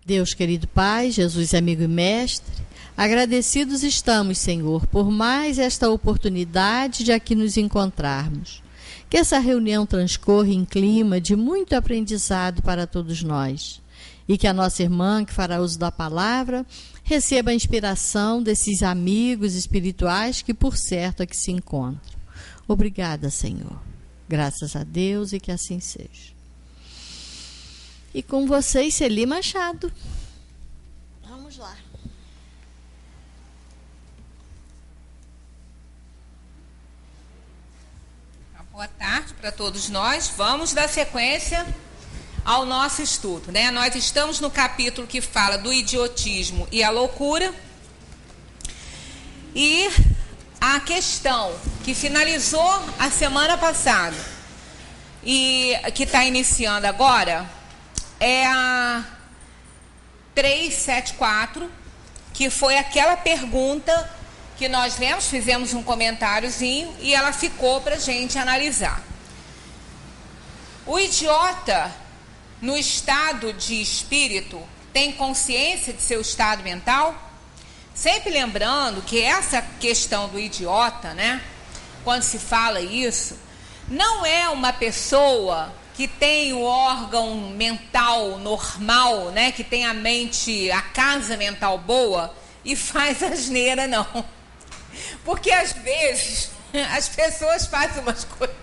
Deus querido Pai, Jesus amigo e mestre, agradecidos estamos, Senhor, por mais esta oportunidade de aqui nos encontrarmos. Que essa reunião transcorra em clima de muito aprendizado para todos nós e que a nossa irmã, que fará uso da palavra, receba a inspiração desses amigos espirituais que por certo aqui se encontram. Obrigada, Senhor. Graças a Deus e que assim seja. E com vocês, Celi Machado. Vamos lá. Boa tarde para todos nós. Vamos dar sequência ao nosso estudo, né? Nós estamos no capítulo que fala do idiotismo e a loucura. E a questão que finalizou a semana passada e que está iniciando agora é a 374, que foi aquela pergunta que nós lemos, fizemos um comentáriozinho e ela ficou para a gente analisar. O idiota, no estado de espírito, tem consciência de seu estado mental? Sempre lembrando que essa questão do idiota, né, quando se fala isso, não é uma pessoa que tem o órgão mental normal, né, que tem a mente, a casa mental boa e faz asneira, não. Porque às vezes as pessoas fazem umas coisas,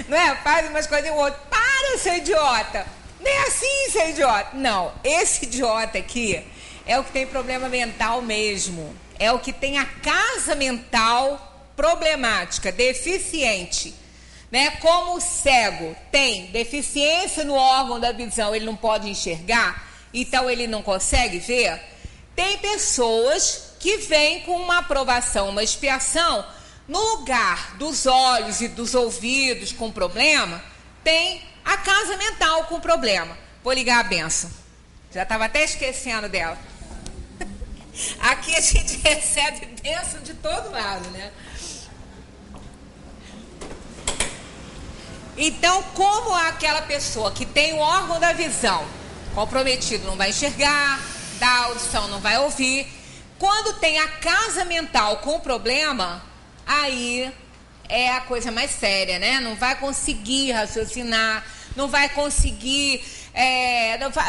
não é? Fazem umas coisas e o outro, para, seu idiota, nem assim, seu idiota. Não, esse idiota aqui é o que tem problema mental mesmo, é o que tem a casa mental problemática, deficiente. Né? Como o cego tem deficiência no órgão da visão, ele não pode enxergar, então ele não consegue ver, tem pessoas que vêm com uma aprovação, uma expiação, no lugar dos olhos e dos ouvidos com problema, tem a casa mental com problema. Vou ligar a benção, já estava até esquecendo dela. Aqui a gente recebe bênção de todo lado, né? Então, como aquela pessoa que tem o órgão da visão comprometido não vai enxergar, da audição não vai ouvir, quando tem a casa mental com problema, aí é a coisa mais séria, né? Não vai conseguir raciocinar, não vai conseguir,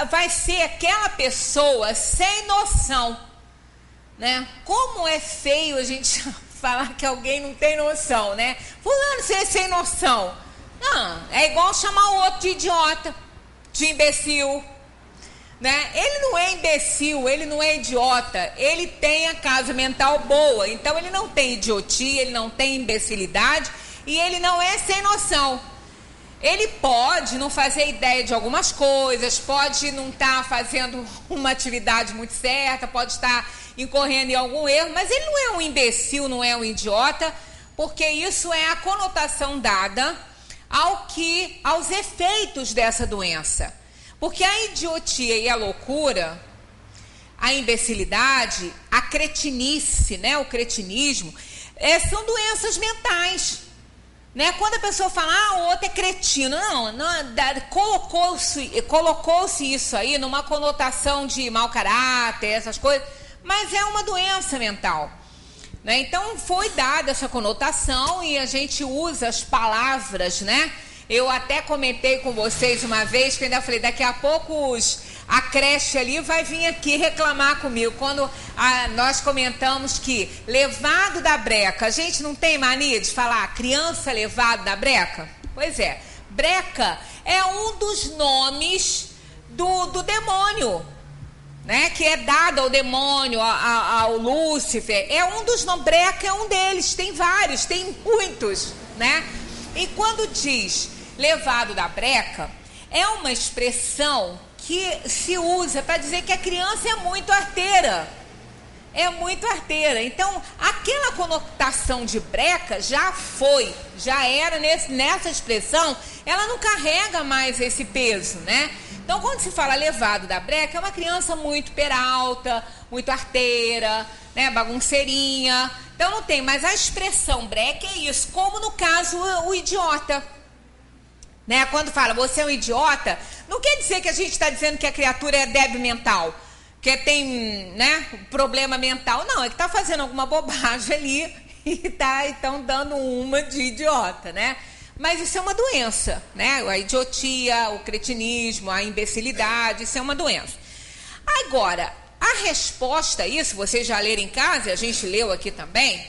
vai ser aquela pessoa sem noção, né? Como é feio a gente falar que alguém não tem noção, né? Fulano, você é sem noção. Não, é igual chamar o outro de idiota, de imbecil, né? Ele não é imbecil, ele não é idiota, ele tem a casa mental boa, então ele não tem idiotia, ele não tem imbecilidade e ele não é sem noção. Ele pode não fazer ideia de algumas coisas, pode não estar fazendo uma atividade muito certa, pode estar incorrendo em algum erro, mas ele não é um imbecil, não é um idiota, porque isso é a conotação dada aos efeitos dessa doença. Porque a idiotia e a loucura, a imbecilidade, a cretinice, né, o cretinismo, são doenças mentais. Né? Quando a pessoa fala, o outro é cretino, colocou-se isso aí numa conotação de mau caráter, essas coisas, mas é uma doença mental. Né? Então foi dada essa conotação e a gente usa as palavras, né? Eu até comentei com vocês uma vez, que ainda falei, daqui a pouco a creche ali vai vir aqui reclamar comigo, quando nós comentamos que levado da breca, a gente não tem mania de falar criança levado da breca? Pois é, breca é um dos nomes do demônio, né, que é dado ao demônio, ao Lúcifer, é um dos nomes, breca é um deles, tem vários, tem muitos, né? E quando diz levado da breca, é uma expressão que se usa para dizer que a criança é muito arteira, então aquela conotação de breca já era nessa expressão, ela não carrega mais esse peso, né? Então, quando se fala levado da breca, é uma criança muito peralta, muito arteira, né, bagunceirinha. Então, não tem, mas a expressão breca é isso, como no caso o idiota. né? Quando fala você é um idiota, não quer dizer que a gente está dizendo que a criatura é débil mental, que tem, né, problema mental. Não, é que está fazendo alguma bobagem ali e está então dando uma de idiota, né? Mas isso é uma doença, né? A idiotia, o cretinismo, a imbecilidade, isso é uma doença. Agora, a resposta a isso, vocês já leram em casa, a gente leu aqui também,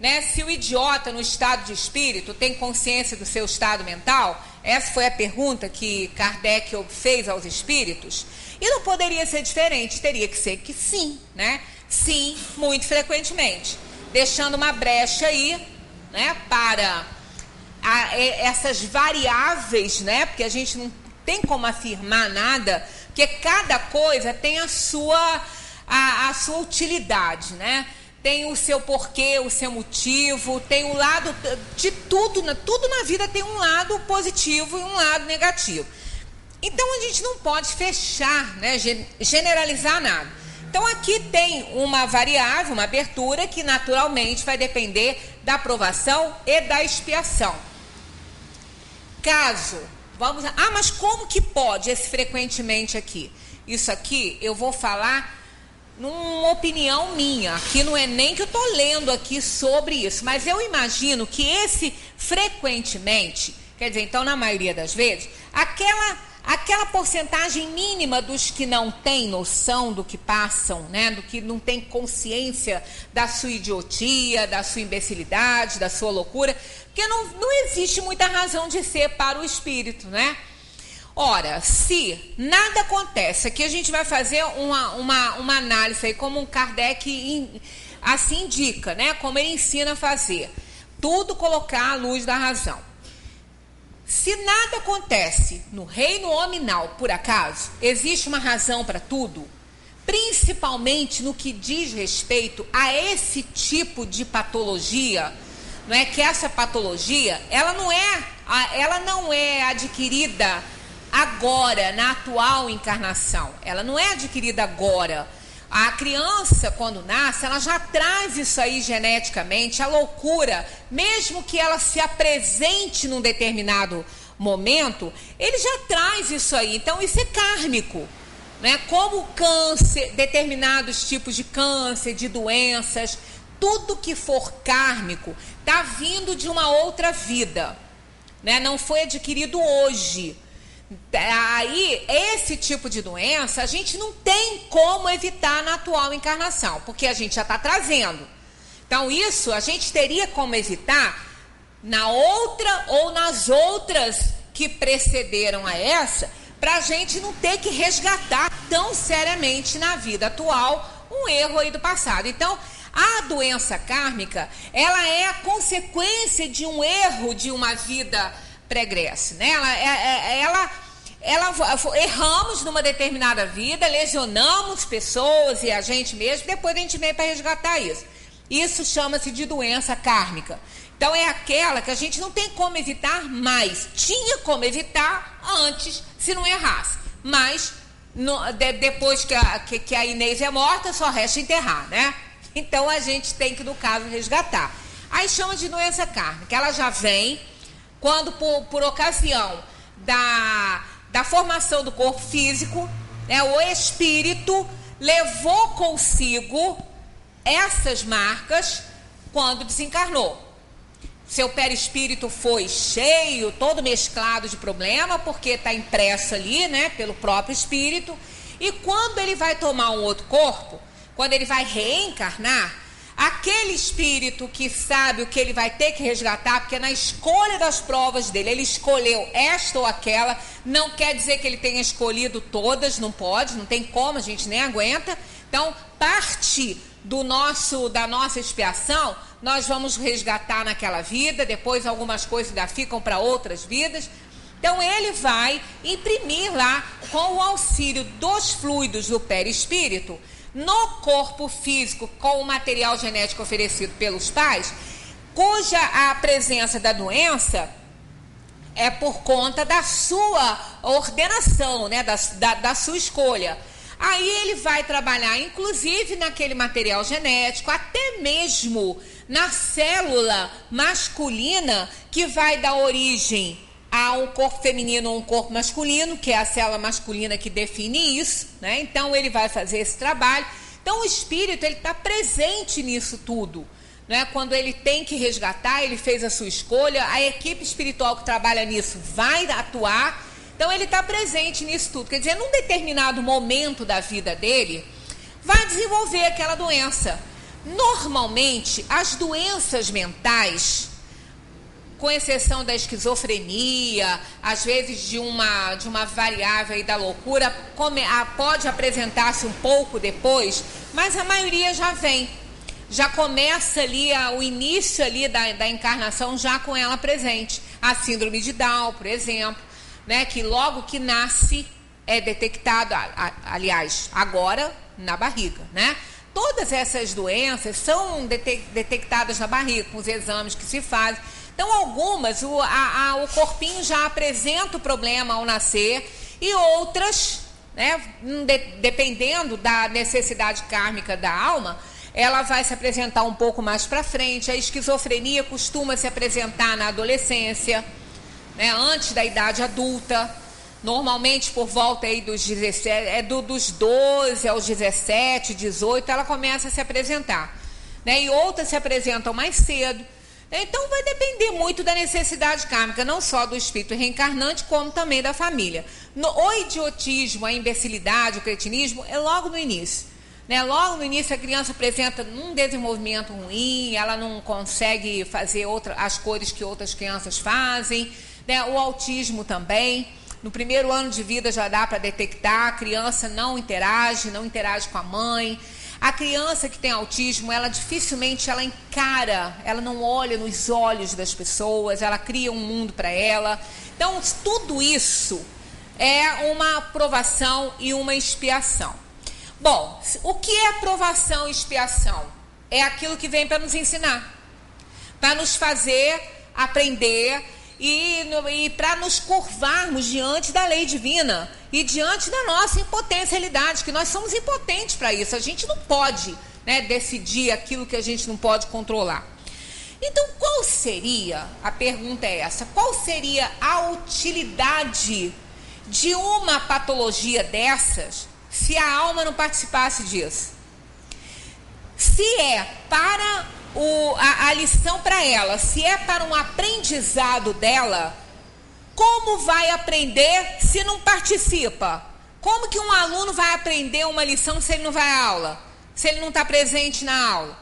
né? Se o idiota no estado de espírito tem consciência do seu estado mental, essa foi a pergunta que Kardec fez aos espíritos, e não poderia ser diferente, teria que ser que sim, né? Sim, muito frequentemente, deixando uma brecha aí, né, para essas variáveis, né? Porque a gente não tem como afirmar nada, porque cada coisa tem a sua utilidade, né? Tem o seu porquê, o seu motivo, tem o lado de tudo na vida tem um lado positivo e um lado negativo. Então a gente não pode fechar, né, generalizar nada. Então aqui tem uma variável, uma abertura que naturalmente vai depender da aprovação e da expiação. Caso, mas como que pode esse frequentemente aqui? Isso aqui eu vou falar numa opinião minha, aqui não é nem que eu estou lendo aqui sobre isso, mas eu imagino que esse frequentemente, quer dizer, então na maioria das vezes, aquela porcentagem mínima dos que não têm noção do que passam, né, do que não tem consciência da sua idiotia, da sua imbecilidade, da sua loucura, porque não existe muita razão de ser para o espírito, né? Ora, se nada acontece, aqui a gente vai fazer uma análise aí, como um Kardec assim indica, né? Como ele ensina a fazer. Tudo colocar à luz da razão. Se nada acontece no reino hominal, por acaso, existe uma razão para tudo, principalmente no que diz respeito a esse tipo de patologia, não é que essa patologia, ela não é adquirida agora, na atual encarnação. Ela não é adquirida agora. A criança, quando nasce, ela já traz isso aí geneticamente, a loucura, mesmo que ela se apresente num determinado momento, ele já traz isso aí. Então, isso é kármico, né? Como câncer, determinados tipos de câncer, de doenças, tudo que for kármico está vindo de uma outra vida, né? Não foi adquirido hoje. Aí, esse tipo de doença, a gente não tem como evitar na atual encarnação, porque a gente já está trazendo. Então, isso a gente teria como evitar na outra ou nas outras que precederam a essa, para a gente não ter que resgatar tão seriamente na vida atual um erro aí do passado. Então, a doença kármica, ela é a consequência de um erro de uma vida pregresse, né? Erramos numa determinada vida, lesionamos pessoas e a gente mesmo, depois a gente vem para resgatar isso. Isso chama-se de doença kármica. Então é aquela que a gente não tem como evitar mais. Tinha como evitar antes, se não errasse. Mas depois que a Inês é morta, só resta enterrar, né? Então a gente tem que, no caso, resgatar. Aí chama de doença kármica. Ela já vem quando, por ocasião da formação do corpo físico, né, o espírito levou consigo essas marcas quando desencarnou. Seu perispírito foi cheio, todo mesclado de problema, porque está impresso ali, né, pelo próprio espírito. E quando ele vai tomar um outro corpo, quando ele vai reencarnar, aquele espírito que sabe o que ele vai ter que resgatar, porque na escolha das provas dele, ele escolheu esta ou aquela, não quer dizer que ele tenha escolhido todas, não pode, não tem como, a gente nem aguenta. Então, parte da nossa expiação, nós vamos resgatar naquela vida, depois algumas coisas ainda ficam para outras vidas. Então, ele vai imprimir lá, com o auxílio dos fluidos do perispírito, no corpo físico, com o material genético oferecido pelos pais, cuja a presença da doença é por conta da sua ordenação, né, da sua escolha. Aí ele vai trabalhar, inclusive, naquele material genético, até mesmo na célula masculina que vai dar origem há um corpo feminino ou um corpo masculino, que é a célula masculina que define isso, né? Então ele vai fazer esse trabalho. Então o espírito, ele está presente nisso tudo, né? Quando ele tem que resgatar, ele fez a sua escolha, a equipe espiritual que trabalha nisso vai atuar, então ele está presente nisso tudo. Quer dizer, num determinado momento da vida dele, vai desenvolver aquela doença. Normalmente, as doenças mentais, com exceção da esquizofrenia, às vezes de uma variável aí da loucura, pode apresentar-se um pouco depois, mas a maioria já vem. Já começa ali o início ali da encarnação já com ela presente. A síndrome de Down, por exemplo, né, que logo que nasce é detectado, aliás, agora na barriga, né? Todas essas doenças são detectadas na barriga, com os exames que se fazem. Então, algumas, o corpinho já apresenta o problema ao nascer, e outras, né, dependendo da necessidade kármica da alma, ela vai se apresentar um pouco mais para frente. A esquizofrenia costuma se apresentar na adolescência, né, antes da idade adulta, normalmente por volta aí dos 17, dos 12 aos 17, 18, ela começa a se apresentar, né, e outras se apresentam mais cedo. Então vai depender muito da necessidade kármica, não só do espírito reencarnante, como também da família. O idiotismo, a imbecilidade, o cretinismo é logo no início, né? Logo no início a criança apresenta um desenvolvimento ruim, ela não consegue fazer as coisas que outras crianças fazem, né? O autismo também. No primeiro ano de vida já dá para detectar, a criança não interage com a mãe. A criança que tem autismo, ela dificilmente encara, ela não olha nos olhos das pessoas, ela cria um mundo para ela. Então, tudo isso é uma provação e uma expiação. Bom, o que é provação e expiação? É aquilo que vem para nos ensinar, para nos fazer aprender e para nos curvarmos diante da lei divina e diante da nossa impotencialidade, que nós somos impotentes para isso. A gente não pode, né, decidir aquilo que a gente não pode controlar. Então, qual seria, a pergunta é essa, qual seria a utilidade de uma patologia dessas se a alma não participasse disso? Se é para a lição para ela, se é para um aprendizado dela, como vai aprender se não participa? Como que um aluno vai aprender uma lição se ele não vai à aula? Se ele não está presente na aula?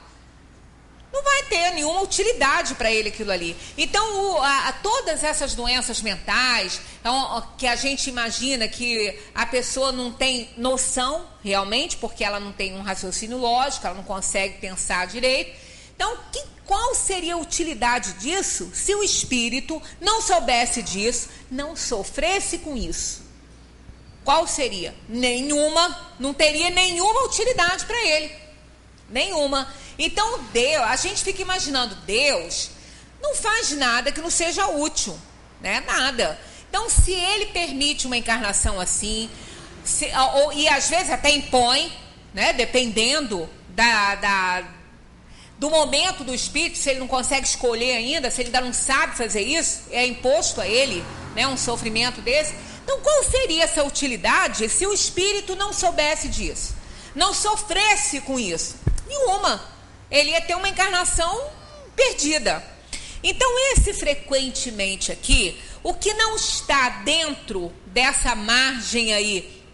Não vai ter nenhuma utilidade para ele aquilo ali. Então, todas essas doenças mentais, que a gente imagina que a pessoa não tem noção realmente, porque ela não tem um raciocínio lógico, ela não consegue pensar direito. Então, qual seria a utilidade disso se o espírito não soubesse disso, não sofresse com isso? Qual seria? Nenhuma, não teria nenhuma utilidade para ele. Nenhuma. Então, Deus, a gente fica imaginando, Deus não faz nada que não seja útil, né? Nada. Então, se ele permite uma encarnação assim, e às vezes até impõe, né? Dependendo do momento do espírito, se ele não consegue escolher ainda, se ele ainda não sabe fazer isso, é imposto a ele, né, um sofrimento desse. Então, qual seria essa utilidade se o espírito não soubesse disso? Não sofresse com isso? Nenhuma. Ele ia ter uma encarnação perdida. Então, esse frequentemente aqui, o que não está dentro dessa margem aí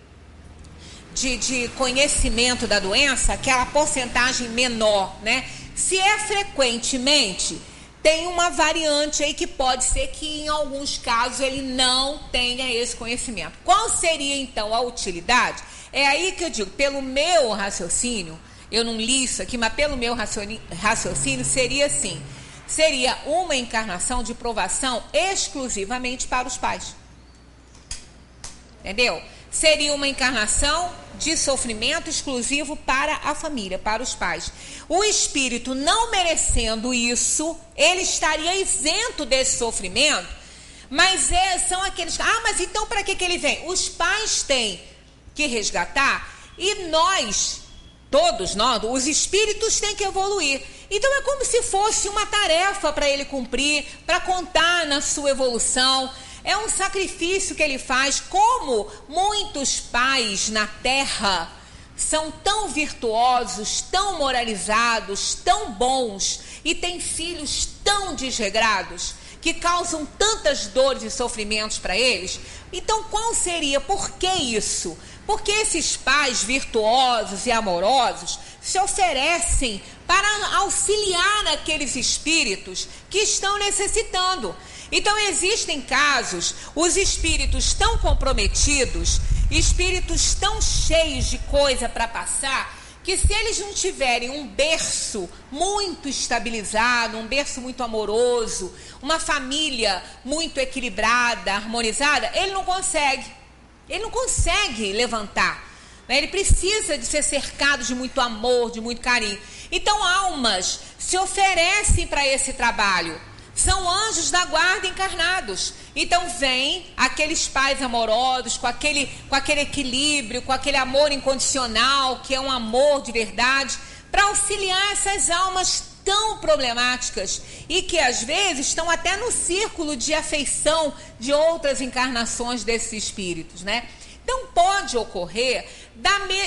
de conhecimento da doença, aquela porcentagem menor, né? Se é frequentemente, tem uma variante aí que pode ser que em alguns casos ele não tenha esse conhecimento. Qual seria então a utilidade? É aí que eu digo, pelo meu raciocínio, eu não li isso aqui, mas pelo meu raciocínio seria assim, seria uma encarnação de provação exclusivamente para os pais. Entendeu? Seria uma encarnação de sofrimento exclusivo para a família, para os pais. O espírito não merecendo isso, ele estaria isento desse sofrimento, mas são aqueles... mas então para que ele vem? Os pais têm que resgatar e nós, todos nós, os espíritos têm que evoluir. Então é como se fosse uma tarefa para ele cumprir, para contar na sua evolução. É um sacrifício que ele faz, como muitos pais na terra são tão virtuosos, tão moralizados, tão bons e têm filhos tão desregrados, que causam tantas dores e sofrimentos para eles. Então, qual seria? Por que isso? Porque esses pais virtuosos e amorosos se oferecem para auxiliar aqueles espíritos que estão necessitando. Então, existem casos, os espíritos tão comprometidos, espíritos tão cheios de coisa para passar, que se eles não tiverem um berço muito estabilizado, um berço muito amoroso, uma família muito equilibrada, harmonizada, ele não consegue levantar. Ele precisa de ser cercado de muito amor, de muito carinho. Então, almas se oferecem para esse trabalho. São anjos da guarda encarnados. Então vem aqueles pais amorosos, com aquele equilíbrio, com aquele amor incondicional, que é um amor de verdade, para auxiliar essas almas tão problemáticas e que às vezes estão até no círculo de afeição de outras encarnações desses espíritos, né? Então pode ocorrer,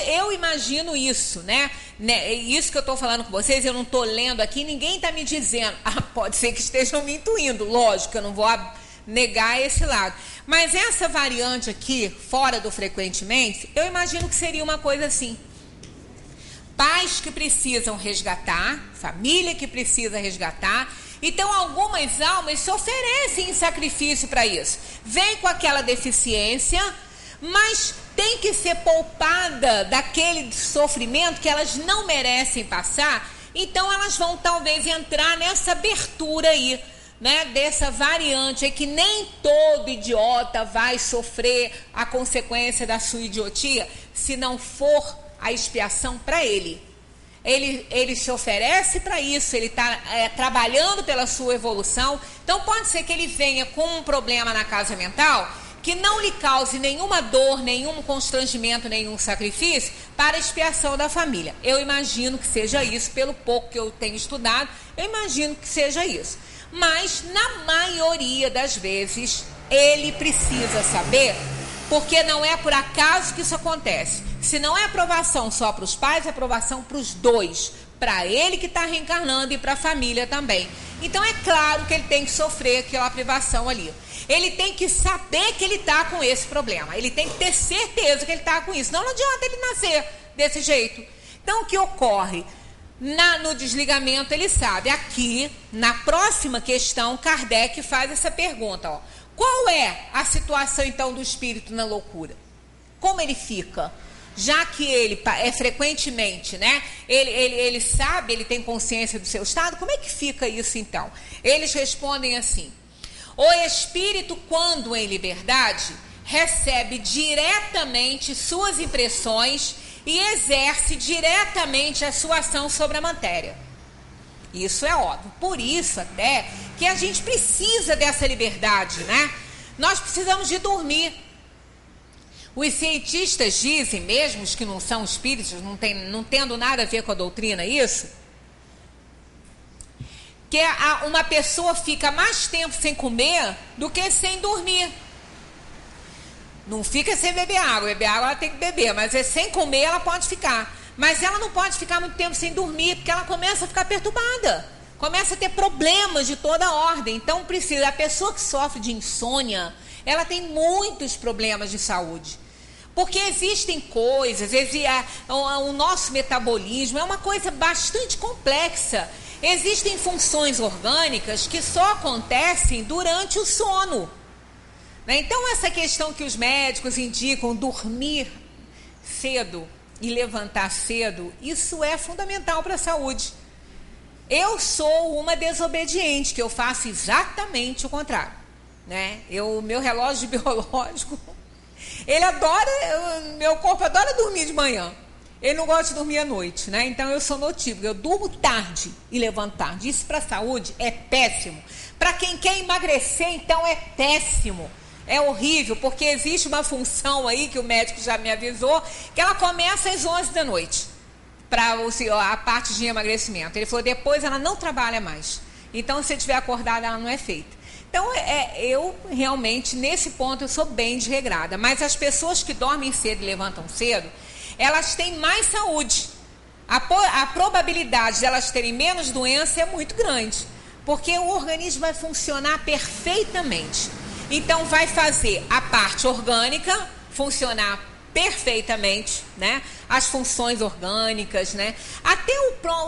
eu imagino isso, né? Isso que eu estou falando com vocês, eu não estou lendo aqui, ninguém está me dizendo. Pode ser que estejam me intuindo, lógico, eu não vou negar esse lado. Mas essa variante aqui, fora do frequentemente, eu imagino que seria uma coisa assim. Pais que precisam resgatar, família que precisa resgatar. Então, algumas almas se oferecem em sacrifício para isso. Vem com aquela deficiência, mas tem que ser poupada daquele sofrimento que elas não merecem passar. Então, elas vão talvez entrar nessa abertura aí, né, dessa variante aí, que nem todo idiota vai sofrer a consequência da sua idiotia, se não for a expiação para ele. Ele se oferece para isso, ele está trabalhando pela sua evolução. Então pode ser que ele venha com um problema na casa mental que não lhe cause nenhuma dor, nenhum constrangimento, nenhum sacrifício para a expiação da família. Eu imagino que seja isso, pelo pouco que eu tenho estudado, eu imagino que seja isso. Mas na maioria das vezes ele precisa saber, porque não é por acaso que isso acontece. Se não é aprovação só para os pais, é aprovação para os dois. Para ele que está reencarnando e para a família também. Então é claro que ele tem que sofrer aquela privação ali. Ele tem que saber que ele está com esse problema. Ele tem que ter certeza que ele está com isso. Não adianta ele nascer desse jeito. Então o que ocorre? No desligamento ele sabe. Aqui, na próxima questão, Kardec faz essa pergunta. Ó. Qual é a situação então do espírito na loucura? Como ele fica? Já que ele é frequentemente, né? Ele sabe, ele tem consciência do seu estado, como é que fica isso então? Eles respondem assim: o espírito, quando em liberdade, recebe diretamente suas impressões e exerce diretamente a sua ação sobre a matéria. Isso é óbvio. Por isso até que a gente precisa dessa liberdade, né? Nós precisamos de dormir. Os cientistas dizem, mesmo os que não são espíritos, não tendo nada a ver com a doutrina isso, que uma pessoa fica mais tempo sem comer do que sem dormir. Não fica sem beber água ela tem que beber, mas sem comer ela pode ficar. Mas ela não pode ficar muito tempo sem dormir, porque ela começa a ficar perturbada, começa a ter problemas de toda ordem. Então a pessoa que sofre de insônia, ela tem muitos problemas de saúde. Porque existem coisas, o nosso metabolismo é uma coisa bastante complexa. Existem funções orgânicas que só acontecem durante o sono. Né? Então, essa questão que os médicos indicam, dormir cedo e levantar cedo, isso é fundamental para a saúde. Eu sou uma desobediente, que eu faço exatamente o contrário. Né? Meu relógio biológico... meu corpo adora dormir de manhã. Ele não gosta de dormir à noite, né? Então eu sou notívaga, eu durmo tarde e levanto tarde. Isso para a saúde é péssimo. Para quem quer emagrecer, então é péssimo. É horrível, porque existe uma função aí que o médico já me avisou, que ela começa às 11 da noite, para a parte de emagrecimento. Ele falou, depois ela não trabalha mais. Então, se você estiver acordada, ela não é feita. Então, eu realmente, nesse ponto, eu sou bem desregrada. Mas as pessoas que dormem cedo e levantam cedo, elas têm mais saúde. A probabilidade de elas terem menos doença é muito grande, porque o organismo vai funcionar perfeitamente. Então, vai fazer a parte orgânica funcionar perfeitamente, né? As funções orgânicas, né? Até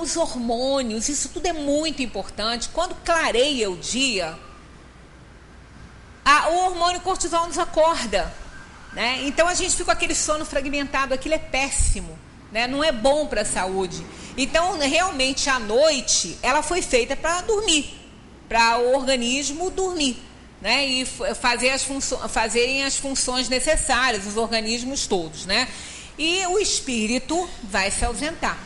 os hormônios, isso tudo é muito importante. Quando clareia o dia, o hormônio cortisol nos acorda, né? Então, a gente fica com aquele sono fragmentado, aquilo é péssimo. Né? Não é bom para a saúde. Então, realmente, a noite, ela foi feita para dormir, para o organismo dormir, né? E fazerem as funções necessárias, os organismos todos, né? E o espírito vai se ausentar.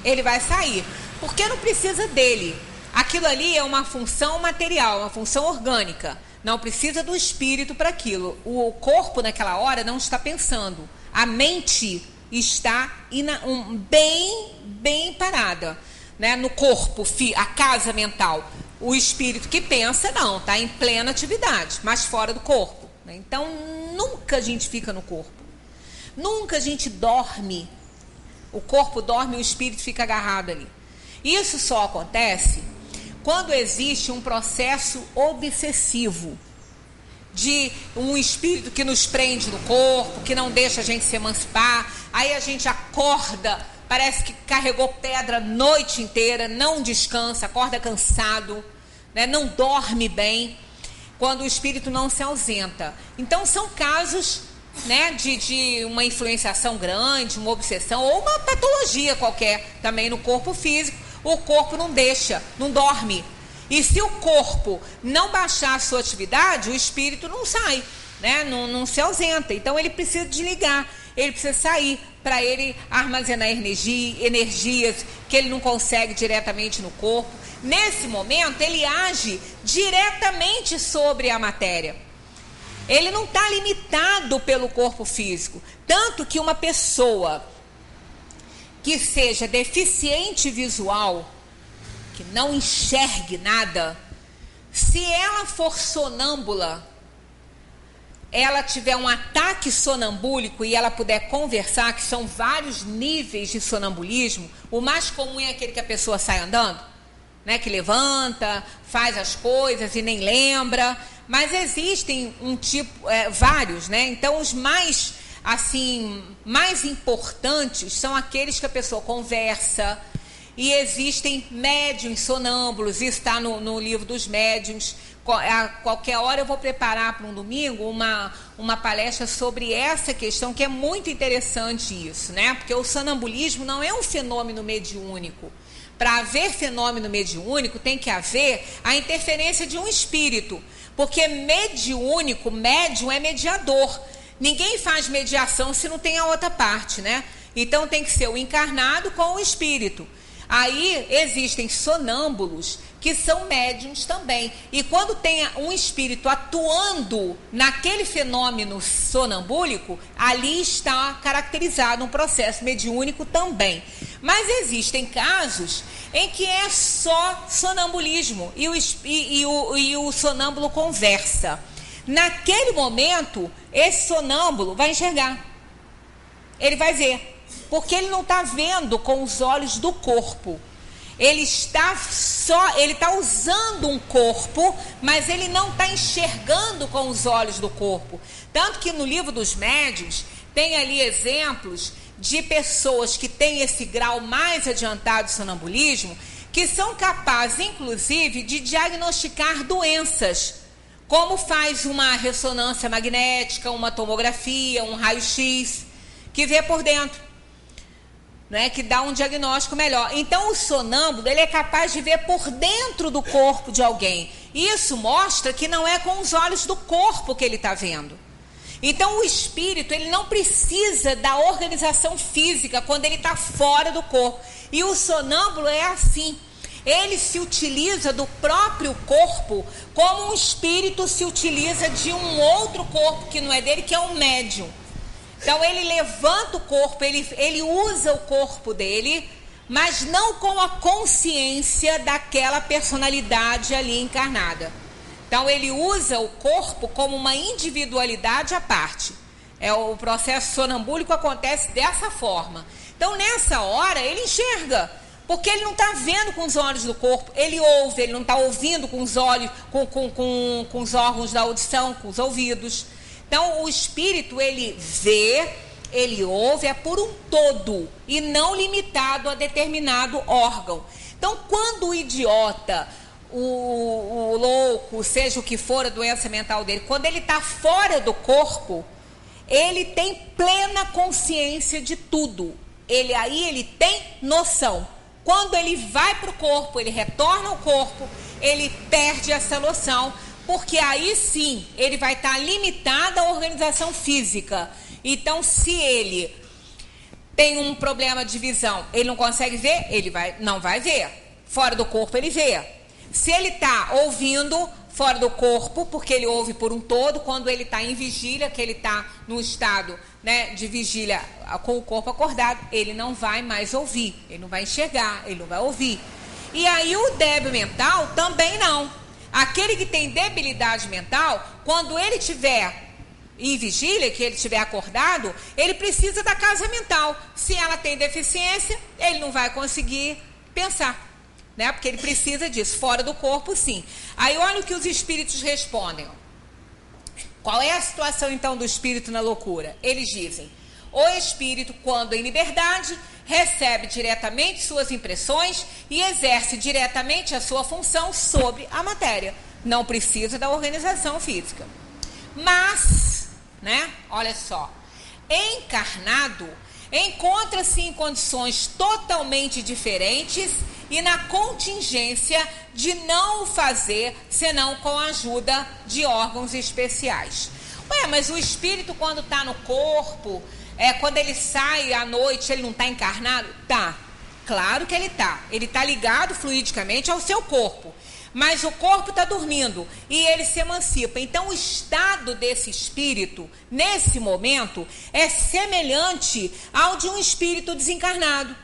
Ele vai sair, porque não precisa dele. Aquilo ali é uma função material, uma função orgânica. Não precisa do espírito para aquilo. O corpo, naquela hora, não está pensando. A mente está bem parada, né? No corpo, a casa mental. O espírito que pensa, não, está em plena atividade, mas fora do corpo, né? Então, nunca a gente fica no corpo. Nunca a gente dorme. O corpo dorme e o espírito fica agarrado ali. Isso só acontece quando existe um processo obsessivo de um espírito que nos prende no corpo, que não deixa a gente se emancipar. Aí a gente acorda, parece que carregou pedra a noite inteira, não descansa, acorda cansado, né? Não dorme bem, quando o espírito não se ausenta. Então são casos, né, de uma influenciação grande, uma obsessão ou uma patologia qualquer também no corpo físico. O corpo não deixa, não dorme. E se o corpo não baixar a sua atividade, o espírito não sai, né? Não se ausenta. Então, ele precisa desligar, ele precisa sair para ele armazenar energias que ele não consegue diretamente no corpo. Nesse momento, ele age diretamente sobre a matéria. Ele não está limitado pelo corpo físico. Tanto que uma pessoa que seja deficiente visual, que não enxergue nada, se ela for sonâmbula, ela tiver um ataque sonambúlico e ela puder conversar, que são vários níveis de sonambulismo, o mais comum é aquele que a pessoa sai andando, né, que levanta, faz as coisas e nem lembra, mas existem vários, né? Então os mais importantes são aqueles que a pessoa conversa. E existem médiuns sonâmbulos, isso está no livro dos médiuns. A qualquer hora eu vou preparar para um domingo uma palestra sobre essa questão, que é muito interessante isso, né? Porque o sonambulismo não é um fenômeno mediúnico. Para haver fenômeno mediúnico, tem que haver a interferência de um espírito. Porque médium é mediador. Ninguém faz mediação se não tem a outra parte, né? Então tem que ser o encarnado com o espírito. Aí existem sonâmbulos que são médiums também. E quando tem um espírito atuando naquele fenômeno sonambúlico, ali está caracterizado um processo mediúnico também. Mas existem casos em que é só sonambulismo e o sonâmbulo conversa. Naquele momento, esse sonâmbulo vai enxergar. Ele vai ver. Porque ele não está vendo com os olhos do corpo. Ele está usando um corpo, mas ele não está enxergando com os olhos do corpo. Tanto que no livro dos médiuns tem ali exemplos de pessoas que têm esse grau mais adiantado de sonambulismo, que são capazes, inclusive, de diagnosticar doenças, como faz uma ressonância magnética, uma tomografia, um raio-x, que vê por dentro. Né, que dá um diagnóstico melhor. Então, o sonâmbulo, ele é capaz de ver por dentro do corpo de alguém. Isso mostra que não é com os olhos do corpo que ele está vendo. Então, o espírito, ele não precisa da organização física quando ele está fora do corpo. E o sonâmbulo é assim. Ele se utiliza do próprio corpo como um espírito se utiliza de um outro corpo que não é dele, que é um médium. Então, ele levanta o corpo, ele usa o corpo dele, mas não com a consciência daquela personalidade ali encarnada. Então, ele usa o corpo como uma individualidade à parte. O processo sonambúlico acontece dessa forma. Então, nessa hora, ele enxerga, porque ele não está vendo com os olhos do corpo, ele ouve, ele não está ouvindo com os olhos, com os órgãos da audição, com os ouvidos. Então, o espírito, ele vê, ele ouve, é por um todo, e não limitado a determinado órgão. Então, quando o idiota, o louco, seja o que for a doença mental dele, quando ele está fora do corpo, ele tem plena consciência de tudo. Ele tem noção. Quando ele vai para o corpo, ele retorna ao corpo, ele perde essa noção, porque aí sim ele vai estar limitado à organização física. Então, se ele tem um problema de visão, ele não consegue ver, não vai ver. Fora do corpo ele vê. Se ele está ouvindo fora do corpo, porque ele ouve por um todo, quando ele está em vigília, que ele está no estado, né, de vigília com o corpo acordado, ele não vai mais ouvir, ele não vai enxergar, ele não vai ouvir. E aí o débil mental também não. Aquele que tem debilidade mental, quando ele estiver em vigília, que ele estiver acordado, ele precisa da casa mental. Se ela tem deficiência, ele não vai conseguir pensar, né? Porque ele precisa disso. Fora do corpo, sim. Aí olha o que os espíritos respondem. Qual é a situação, então, do espírito na loucura? Eles dizem: o espírito, quando em liberdade, recebe diretamente suas impressões e exerce diretamente a sua função sobre a matéria. Não precisa da organização física. Mas, né, olha só, encarnado, encontra-se em condições totalmente diferentes e na contingência de não o fazer senão com a ajuda de órgãos especiais. Mas o espírito, quando está no corpo, quando ele sai à noite, ele não está encarnado? Tá, claro que ele está. Ele está ligado fluidicamente ao seu corpo. Mas o corpo está dormindo e ele se emancipa. Então, o estado desse espírito, nesse momento, é semelhante ao de um espírito desencarnado.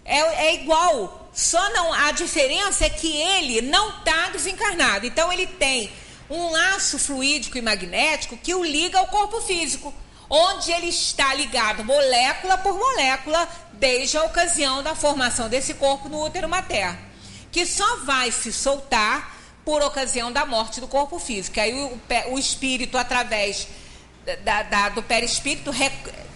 É igual, só não, a diferença é que ele não está desencarnado. Então, ele tem um laço fluídico e magnético que o liga ao corpo físico, onde ele está ligado molécula por molécula desde a ocasião da formação desse corpo no útero materno, que só vai se soltar por ocasião da morte do corpo físico. Aí o espírito, através do perispírito,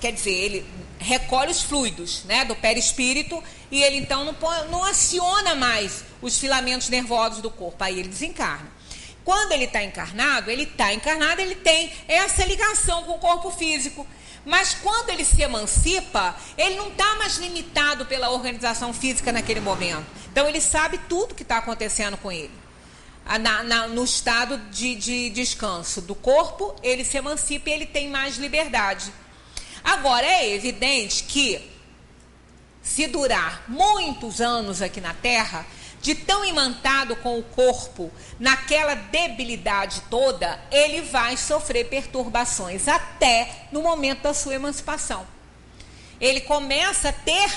quer dizer, ele recolhe os fluidos, né, do perispírito, e ele então não aciona mais os filamentos nervosos do corpo, aí ele desencarna. Quando ele está encarnado, ele tem essa ligação com o corpo físico. Mas quando ele se emancipa, ele não está mais limitado pela organização física naquele momento. Então, ele sabe tudo que está acontecendo com ele. No estado de descanso do corpo, ele se emancipa e ele tem mais liberdade. Agora, é evidente que, se durar muitos anos aqui na Terra, de tão imantado com o corpo, naquela debilidade toda, ele vai sofrer perturbações até no momento da sua emancipação. Ele começa a ter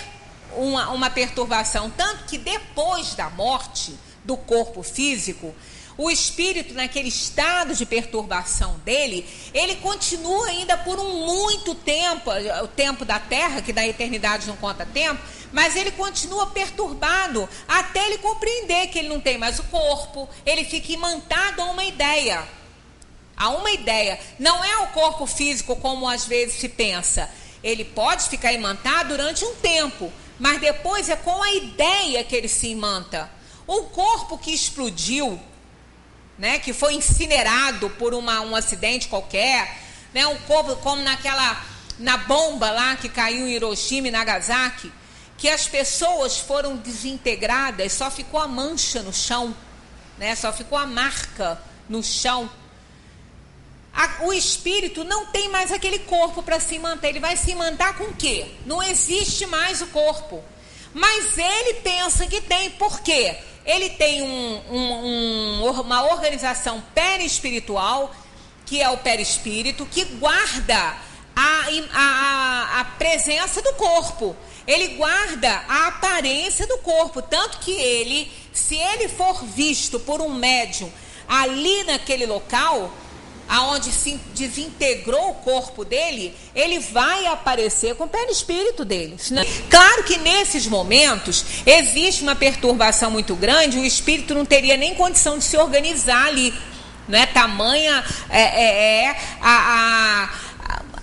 uma perturbação, tanto que depois da morte do corpo físico, o espírito, naquele estado de perturbação dele, ele continua ainda por muito tempo, o tempo da Terra, que da eternidade não conta tempo, mas ele continua perturbado até ele compreender que ele não tem mais o corpo, ele fica imantado a uma ideia. Não é o corpo físico como às vezes se pensa. Ele pode ficar imantado durante um tempo, mas depois é com a ideia que ele se imanta. O corpo que explodiu, né, que foi incinerado por um acidente qualquer, né, um corpo como na bomba lá que caiu em Hiroshima e Nagasaki, que as pessoas foram desintegradas, só ficou a mancha no chão, né, só ficou a marca no chão. O espírito não tem mais aquele corpo para se manter. Ele vai se manter com o quê? Não existe mais o corpo. Mas ele pensa que tem. Por quê? Ele tem uma organização perispiritual, que é o perispírito, que guarda a presença do corpo. Ele guarda a aparência do corpo. Tanto que ele, se ele for visto por um médium ali naquele local, aonde se desintegrou o corpo dele, ele vai aparecer com o perispírito dele. Claro que nesses momentos existe uma perturbação muito grande, o espírito não teria nem condição de se organizar ali, não é? Tamanha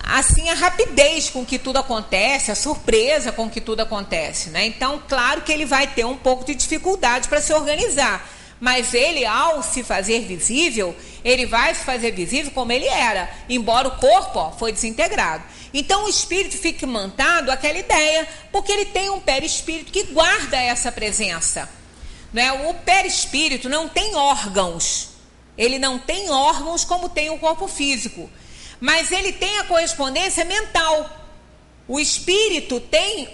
assim, a rapidez com que tudo acontece, a surpresa com que tudo acontece, né? Então, claro que ele vai ter um pouco de dificuldade para se organizar. Mas ele, ao se fazer visível, ele vai se fazer visível como ele era, embora o corpo foi desintegrado. Então o espírito fica imantado àquela ideia, porque ele tem um perispírito que guarda essa presença. Né? O perispírito não tem órgãos, ele não tem órgãos como tem o corpo físico, mas ele tem a correspondência mental. O espírito tem,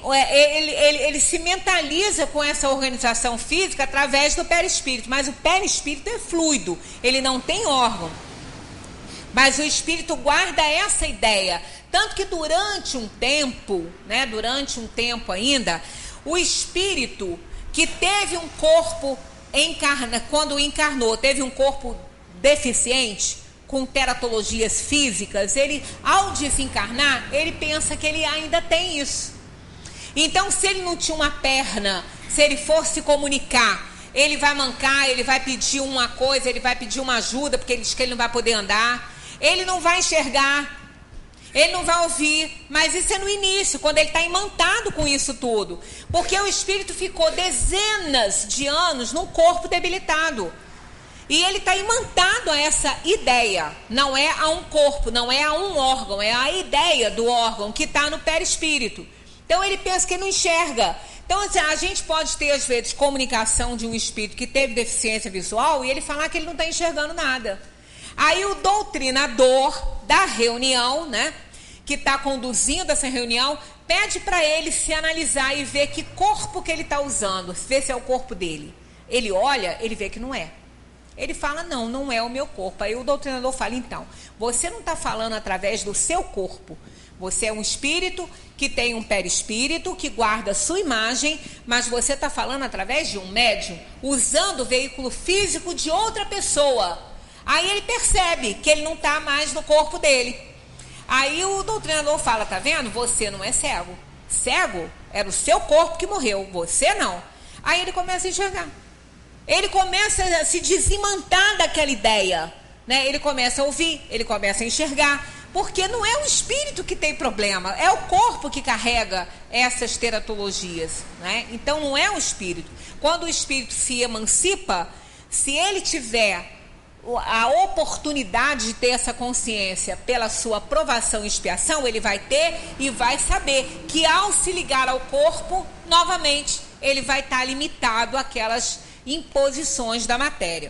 ele se mentaliza com essa organização física através do perispírito, mas o perispírito é fluido, ele não tem órgão. Mas o espírito guarda essa ideia, tanto que durante um tempo, né, durante um tempo ainda, o espírito que teve um corpo, quando encarnou, teve um corpo deficiente, com teratologias físicas, ele, ao desencarnar, ele pensa que ele ainda tem isso. Então, se ele não tinha uma perna, se ele for se comunicar, ele vai mancar, ele vai pedir uma coisa, ele vai pedir uma ajuda, porque ele diz que ele não vai poder andar, ele não vai enxergar, ele não vai ouvir, mas isso é no início, quando ele está imantado com isso tudo, porque o espírito ficou dezenas de anos num corpo debilitado. E ele está imantado a essa ideia, não é a um corpo, não é a um órgão, é a ideia do órgão que está no perispírito. Então ele pensa que ele não enxerga. Então a gente pode ter às vezes comunicação de um espírito que teve deficiência visual e ele falar que ele não está enxergando nada. Aí o doutrinador da reunião, né, que está conduzindo essa reunião, pede para ele se analisar e ver que corpo que ele está usando, ver se é o corpo dele. Ele olha, ele vê que não é. Ele fala, não é o meu corpo. Aí o doutrinador fala, então, você não está falando através do seu corpo. Você é um espírito que tem um perispírito, que guarda sua imagem, mas você está falando através de um médium, usando o veículo físico de outra pessoa. Aí ele percebe que ele não está mais no corpo dele. Aí o doutrinador fala, tá vendo? Você não é cego. Cego era o seu corpo que morreu, você não. Aí ele começa a enxergar. Ele começa a se desimantar daquela ideia, né? Ele começa a ouvir, ele começa a enxergar, porque não é o espírito que tem problema, é o corpo que carrega essas teratologias, né? Então não é o espírito. Quando o espírito se emancipa, se ele tiver a oportunidade de ter essa consciência pela sua provação e expiação, ele vai ter e vai saber que ao se ligar ao corpo, novamente, ele vai estar limitado àquelas imposições da matéria.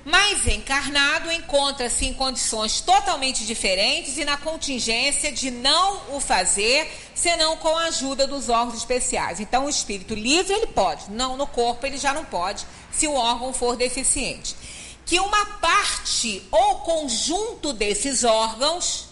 Mas encarnado encontra-se em condições totalmente diferentes e na contingência de não o fazer senão com a ajuda dos órgãos especiais. Então o espírito livre ele pode, não no corpo ele já não pode, se o órgão for deficiente. Que uma parte ou conjunto desses órgãos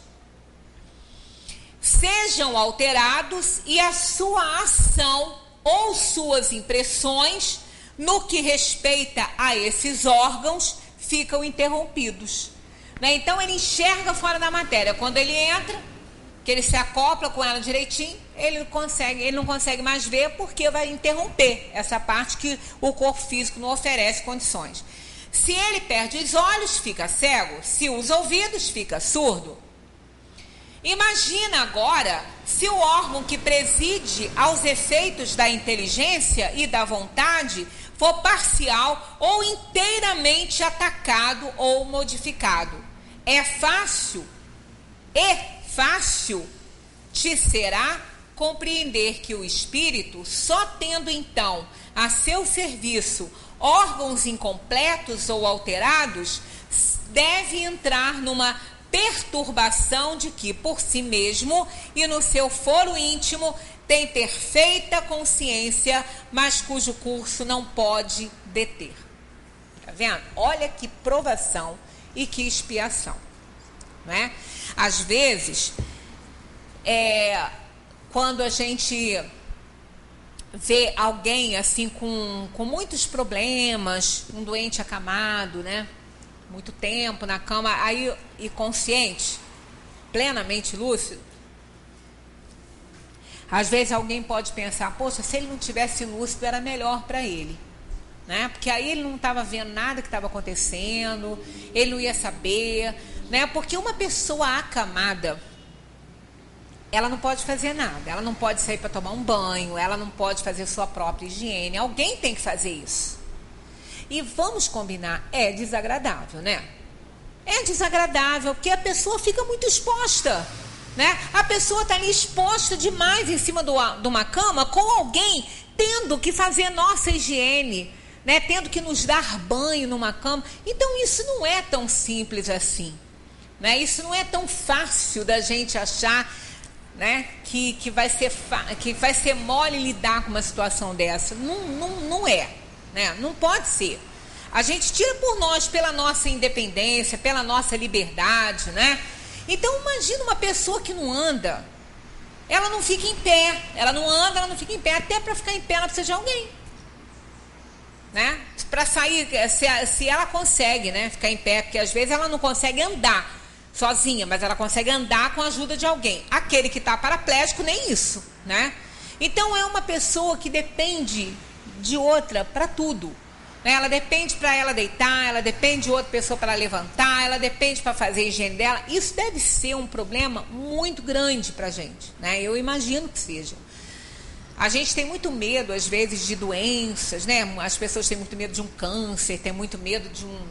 sejam alterados e a sua ação ou suas impressões, no que respeita a esses órgãos, ficam interrompidos. Né? Então, ele enxerga fora da matéria. Quando ele entra, que ele se acopla com ela direitinho, ele não consegue mais ver, porque vai interromper essa parte que o corpo físico não oferece condições. Se ele perde os olhos, fica cego. Se os ouvidos, fica surdo. Imagina agora se o órgão que preside aos efeitos da inteligência e da vontade for parcial ou inteiramente atacado ou modificado. Fácil te será compreender que o espírito, só tendo então a seu serviço órgãos incompletos ou alterados, deve entrar numa perturbação de que, por si mesmo e no seu foro íntimo, tem perfeita consciência, mas cujo curso não pode deter. Tá vendo? Olha que provação e que expiação. Né? Às vezes, quando a gente vê alguém assim com muitos problemas, um doente acamado, né? Muito tempo na cama, aí e consciente, plenamente lúcido. Às vezes alguém pode pensar, poxa, se ele não tivesse lúcido era melhor para ele, né? Porque aí ele não estava vendo nada que estava acontecendo, ele não ia saber, né? Porque uma pessoa acamada, ela não pode fazer nada, ela não pode sair para tomar um banho, ela não pode fazer sua própria higiene, alguém tem que fazer isso. E vamos combinar, é desagradável, né? É desagradável, porque a pessoa fica muito exposta, né? A pessoa está ali exposta demais em cima de uma cama, com alguém tendo que fazer nossa higiene, né? Tendo que nos dar banho numa cama. Então isso não é tão simples assim, né? Isso não é tão fácil da gente achar, né, que vai ser mole lidar com uma situação dessa. Não é, né? Não pode ser. A gente tira por nós, pela nossa independência, pela nossa liberdade, né? Então imagina uma pessoa que não anda, ela não fica em pé, ela não anda, ela não fica em pé, até para ficar em pé ela precisa de alguém, né? Para sair, se ela consegue, né, ficar em pé, porque às vezes ela não consegue andar sozinha, mas ela consegue andar com a ajuda de alguém. Aquele que está paraplégico, nem isso, né? Então é uma pessoa que depende de outra para tudo, né? Ela depende para ela deitar, ela depende de outra pessoa para levantar, ela depende para fazer a higiene dela. Isso deve ser um problema muito grande para a gente, né? Eu imagino que seja. A gente tem muito medo, às vezes, de doenças, né? As pessoas têm muito medo de um câncer, têm muito medo de um...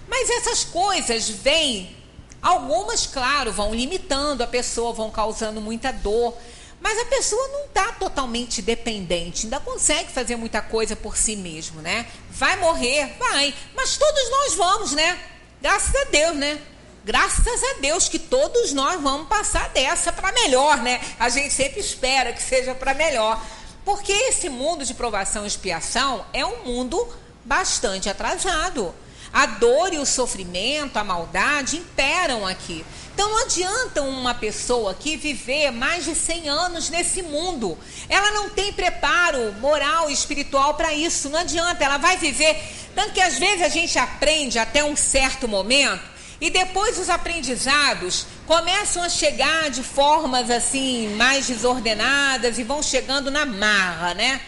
Mas essas coisas vêm... Algumas, claro, vão limitando a pessoa, vão causando muita dor, mas a pessoa não está totalmente dependente, ainda consegue fazer muita coisa por si mesmo, né? Vai morrer? Vai, mas todos nós vamos, né? Graças a Deus, né? Graças a Deus que todos nós vamos passar dessa para melhor, né? A gente sempre espera que seja para melhor, porque esse mundo de provação e expiação é um mundo bastante atrasado. A dor e o sofrimento, a maldade imperam aqui. Então não adianta uma pessoa aqui viver mais de 100 anos nesse mundo. Ela não tem preparo moral e espiritual para isso. Não adianta, ela vai viver. Tanto que às vezes a gente aprende até um certo momento e depois os aprendizados começam a chegar de formas assim mais desordenadas e vão chegando na marra, né?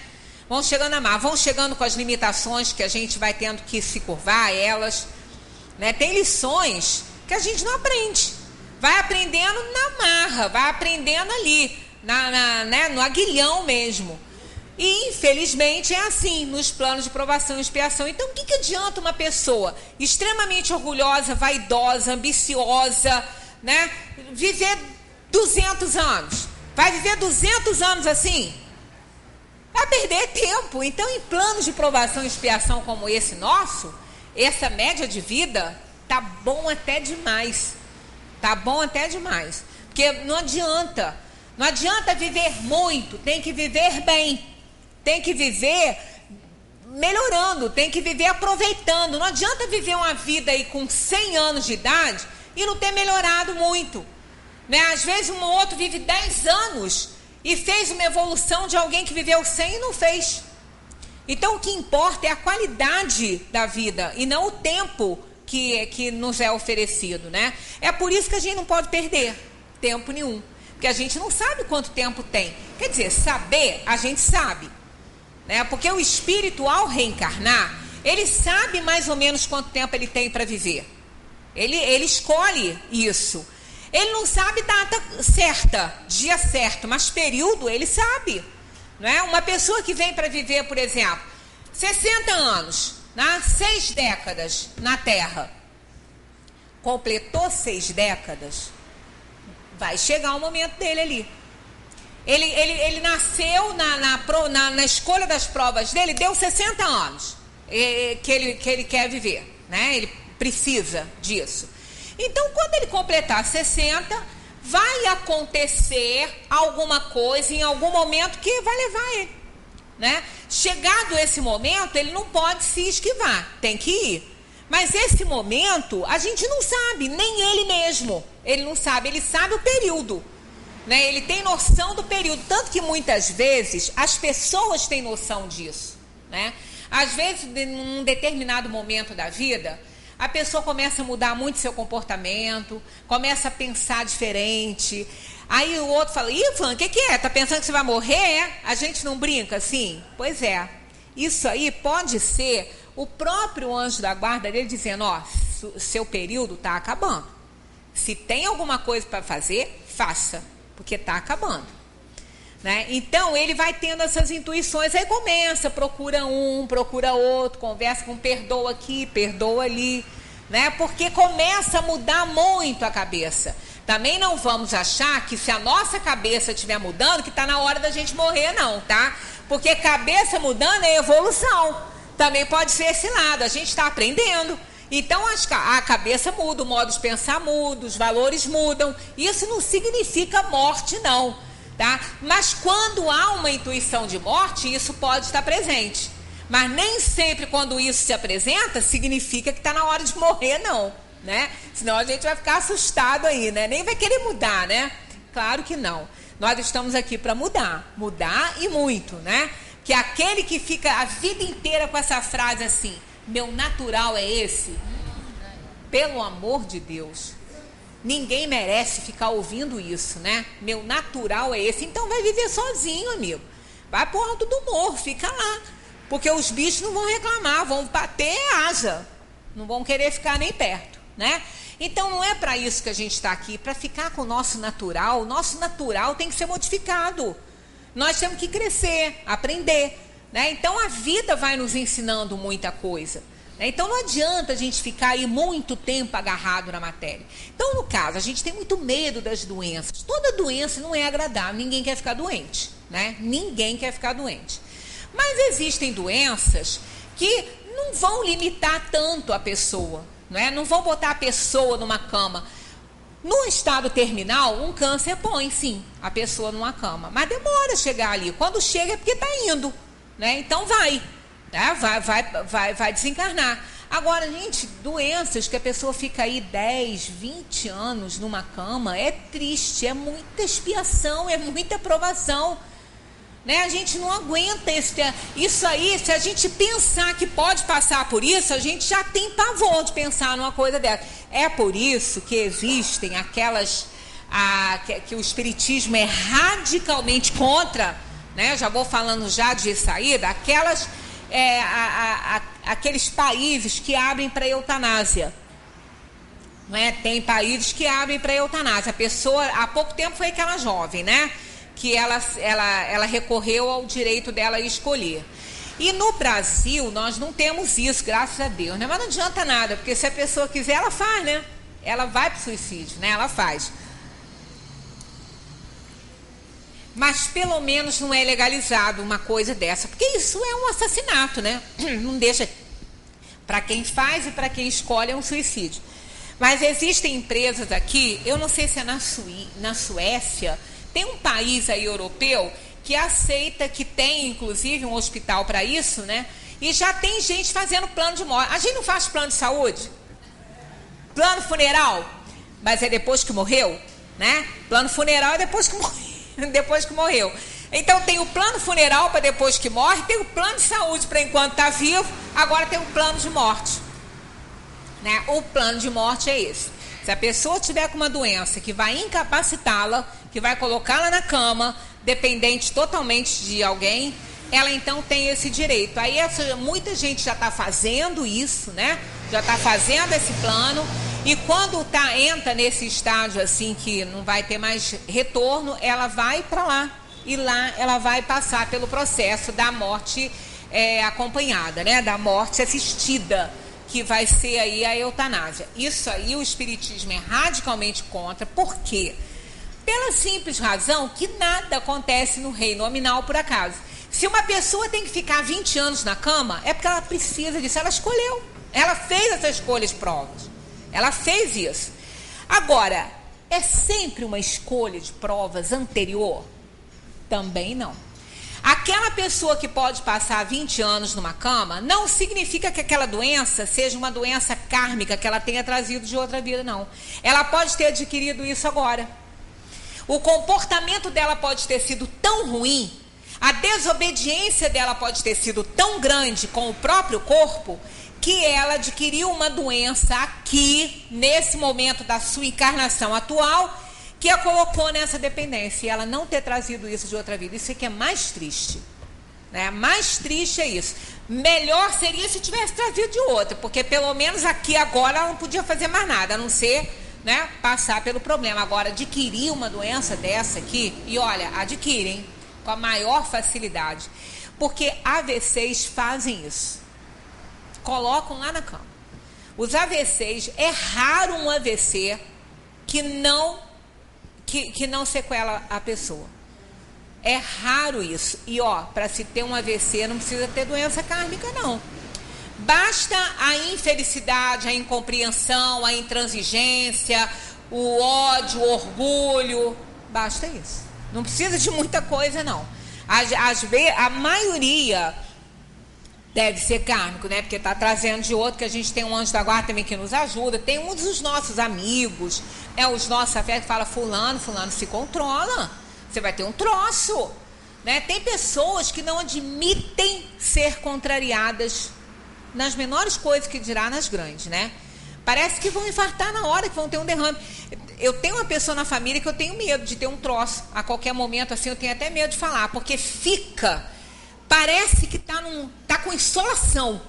Vão chegando na marra, vão chegando com as limitações que a gente vai tendo que se curvar a elas, né? Tem lições que a gente não aprende. Vai aprendendo na marra, vai aprendendo ali, né? No aguilhão mesmo. E, infelizmente, é assim, nos planos de provação e expiação. Então, o que adianta uma pessoa extremamente orgulhosa, vaidosa, ambiciosa, né? Viver 200 anos. Vai viver 200 anos assim? Vai perder tempo. Então, em planos de provação e expiação como esse nosso, essa média de vida tá bom até demais. Tá bom até demais. Porque não adianta viver muito, tem que viver bem. Tem que viver melhorando, tem que viver aproveitando. Não adianta viver uma vida aí com 100 anos de idade e não ter melhorado muito, né? Às vezes um outro vive 10 anos e fez uma evolução de alguém que viveu 100 e não fez. Então o que importa é a qualidade da vida e não o tempo que nos é oferecido, né? É por isso que a gente não pode perder tempo nenhum, porque a gente não sabe quanto tempo tem. Quer dizer, saber, a gente sabe, né? Porque o espírito, ao reencarnar, ele sabe mais ou menos quanto tempo ele tem para viver. Ele escolhe isso. Ele não sabe data certa, dia certo, mas período ele sabe, não é? Uma pessoa que vem para viver, por exemplo, 60 anos, né? 6 décadas na Terra, completou 6 décadas, vai chegar o momento dele ali. Ele nasceu na escolha das provas dele, deu 60 anos que ele quer viver, né? Ele precisa disso. Então, quando ele completar 60, vai acontecer alguma coisa em algum momento que vai levar ele, né? Chegado esse momento, ele não pode se esquivar, tem que ir. Mas esse momento, a gente não sabe, nem ele mesmo. Ele não sabe, ele sabe o período, né? Ele tem noção do período, tanto que muitas vezes as pessoas têm noção disso, né? Às vezes, num determinado momento da vida, a pessoa começa a mudar muito seu comportamento, começa a pensar diferente. Aí o outro fala, Ivan, o que é? Tá pensando que você vai morrer? É? A gente não brinca assim? Pois é. Isso aí pode ser o próprio anjo da guarda dele dizendo, ó, seu período está acabando. Se tem alguma coisa para fazer, faça, porque está acabando. Né? Então, ele vai tendo essas intuições, aí começa, procura um, procura outro, conversa com perdoa aqui, perdoa ali, né? Porque começa a mudar muito a cabeça. Também não vamos achar que se a nossa cabeça estiver mudando, que está na hora da gente morrer, não, tá? Porque cabeça mudando é evolução. Também pode ser esse lado, a gente está aprendendo. Então, a cabeça muda, o modo de pensar muda, os valores mudam. Isso não significa morte, não. Tá? Mas quando há uma intuição de morte, isso pode estar presente. Mas nem sempre quando isso se apresenta, significa que está na hora de morrer, não. Né? Senão a gente vai ficar assustado aí, né? Nem vai querer mudar, né? Claro que não. Nós estamos aqui para mudar. Mudar e muito, né? Que aquele que fica a vida inteira com essa frase assim, meu natural é esse. Pelo amor de Deus. Ninguém merece ficar ouvindo isso, né? Meu natural é esse. Então vai viver sozinho, amigo. Vai pro alto do morro, fica lá. Porque os bichos não vão reclamar, vão bater asa. Não vão querer ficar nem perto, né? Então não é para isso que a gente está aqui, para ficar com o nosso natural. O nosso natural tem que ser modificado. Nós temos que crescer, aprender, né? Então a vida vai nos ensinando muita coisa. Então não adianta a gente ficar aí muito tempo agarrado na matéria. Então, no caso, a gente tem muito medo das doenças. Toda doença não é agradável, ninguém quer ficar doente, né? Ninguém quer ficar doente. Mas existem doenças que não vão limitar tanto a pessoa, né? Não vão botar a pessoa numa cama. No estado terminal, um câncer põe, sim, a pessoa numa cama. Mas demora a chegar ali. Quando chega é porque está indo, né? Então vai. Vai desencarnar. Agora, gente, doenças que a pessoa fica aí 10, 20 anos numa cama, é triste, é muita expiação, é muita provação. Né? A gente não aguenta isso aí. Se a gente pensar que pode passar por isso, a gente já tem pavor de pensar numa coisa dessa. É por isso que existem aquelas que o espiritismo é radicalmente contra, né? Já vou falando já de saída, aqueles países que abrem para eutanásia, né? Tem países que abrem para eutanásia. A pessoa, há pouco tempo foi aquela jovem, né? Que ela recorreu ao direito dela escolher. E no Brasil nós não temos isso, graças a Deus, né? Mas não adianta nada, porque se a pessoa quiser, ela faz, né? Ela vai para o suicídio, né? Ela faz. Mas pelo menos não é legalizado uma coisa dessa, porque isso é um assassinato, né? Não deixa, para quem faz e para quem escolhe, é um suicídio. Mas existem empresas aqui, eu não sei se é na Suécia, tem um país aí europeu que aceita, que tem inclusive um hospital para isso, né? E já tem gente fazendo plano de morte. A gente não faz plano de saúde? Plano funeral? Mas é depois que morreu, né? Plano funeral é depois que morreu. Depois que morreu. Então tem o plano funeral para depois que morre, tem o plano de saúde para enquanto está vivo, agora tem o plano de morte, né? O plano de morte é esse. Se a pessoa tiver com uma doença que vai incapacitá-la, que vai colocá-la na cama, dependente totalmente de alguém, ela então tem esse direito. Aí muita gente já está fazendo isso, né? Já está fazendo esse plano. E quando entra nesse estágio assim que não vai ter mais retorno, ela vai para lá. E lá ela vai passar pelo processo da morte acompanhada, né? Da morte assistida, que vai ser aí a eutanásia. Isso aí o espiritismo é radicalmente contra. Por quê? Pela simples razão que nada acontece no reino nominal por acaso. Se uma pessoa tem que ficar 20 anos na cama, é porque ela precisa disso. Ela escolheu. Ela fez essa escolha de provas. Ela fez isso. Agora, é sempre uma escolha de provas anterior? Também não. Aquela pessoa que pode passar 20 anos numa cama, não significa que aquela doença seja uma doença kármica que ela tenha trazido de outra vida, não. Ela pode ter adquirido isso agora. o comportamento dela pode ter sido tão ruim, a desobediência dela pode ter sido tão grande com o próprio corpo, que ela adquiriu uma doença aqui, nesse momento da sua encarnação atual, que a colocou nessa dependência, e ela não ter trazido isso de outra vida. Isso é que é mais triste, né? Mais triste é isso. Melhor seria se tivesse trazido de outra, porque pelo menos aqui agora ela não podia fazer mais nada, a não ser, né, passar pelo problema. Agora, adquirir uma doença dessa aqui, e olha, adquirem com a maior facilidade, porque AVCs fazem isso, colocam lá na cama. Os AVCs, é raro um AVC que não sequela a pessoa. É raro isso. E ó, para se ter um AVC não precisa ter doença kármica, não. Basta a infelicidade, a incompreensão, a intransigência, o ódio, o orgulho. Basta isso. Não precisa de muita coisa, não. A maioria deve ser kármico, né? Porque está trazendo de outro, que a gente tem um anjo da guarda também que nos ajuda. Tem um dos nossos amigos, os nossos afetos, que fala, fulano se controla. Você vai ter um troço, né? Tem pessoas que não admitem ser contrariadas nas menores coisas, que dirá nas grandes, né? Parece que vão infartar na hora, que vão ter um derrame. Eu tenho uma pessoa na família que eu tenho medo de ter um troço. A qualquer momento, assim, eu tenho até medo de falar, porque parece que tá com insolação.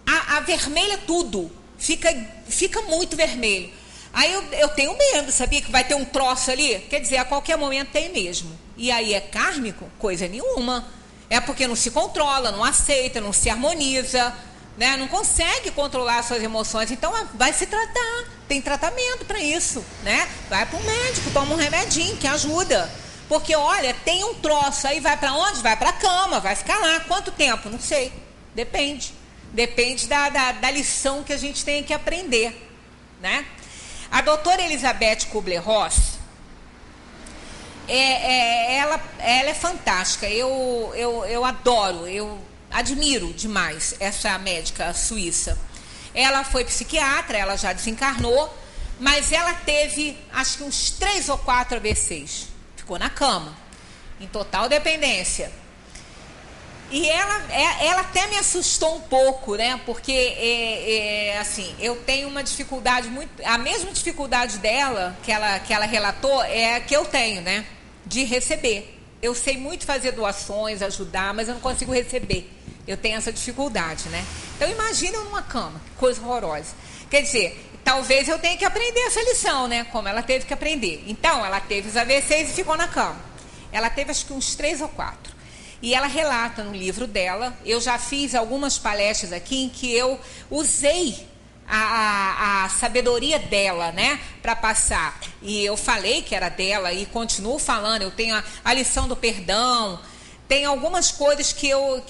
A vermelha tudo. Fica muito vermelho. Aí eu tenho medo, sabia? Que vai ter um troço ali. Quer dizer, a qualquer momento tem mesmo. E aí é kármico? Coisa nenhuma. É porque não se controla, não aceita, não se harmoniza, né? Não consegue controlar suas emoções. Então vai se tratar. Tem tratamento para isso, né? Vai para o médico, toma um remedinho que ajuda. Porque, olha, tem um troço. Aí vai para onde? Vai para a cama, vai ficar lá. Quanto tempo? Não sei. Depende. Depende da lição que a gente tem que aprender, né? A doutora Elizabeth Kubler-Ross, ela é fantástica. Eu adoro, eu admiro demais essa médica suíça. Ela foi psiquiatra, ela já desencarnou, mas ela teve, acho que uns 3 ou 4 AVCs. Ficou na cama, em total dependência. E ela até me assustou um pouco, né? Porque, assim, eu tenho uma dificuldade muito... A mesma dificuldade dela, que ela relatou, é a que eu tenho, né? De receber. Eu sei muito fazer doações, ajudar, mas eu não consigo receber. Eu tenho essa dificuldade, né? Então, imagina numa cama, que coisa horrorosa. Quer dizer, talvez eu tenha que aprender essa lição, né? Como ela teve que aprender. Então, ela teve os AVCs e ficou na cama. Ela teve, acho que uns 3 ou 4. E ela relata no livro dela, eu já fiz algumas palestras aqui em que eu usei a sabedoria dela, né, para passar. E eu falei que era dela e continuo falando. Eu tenho a lição do perdão, tem algumas coisas que eu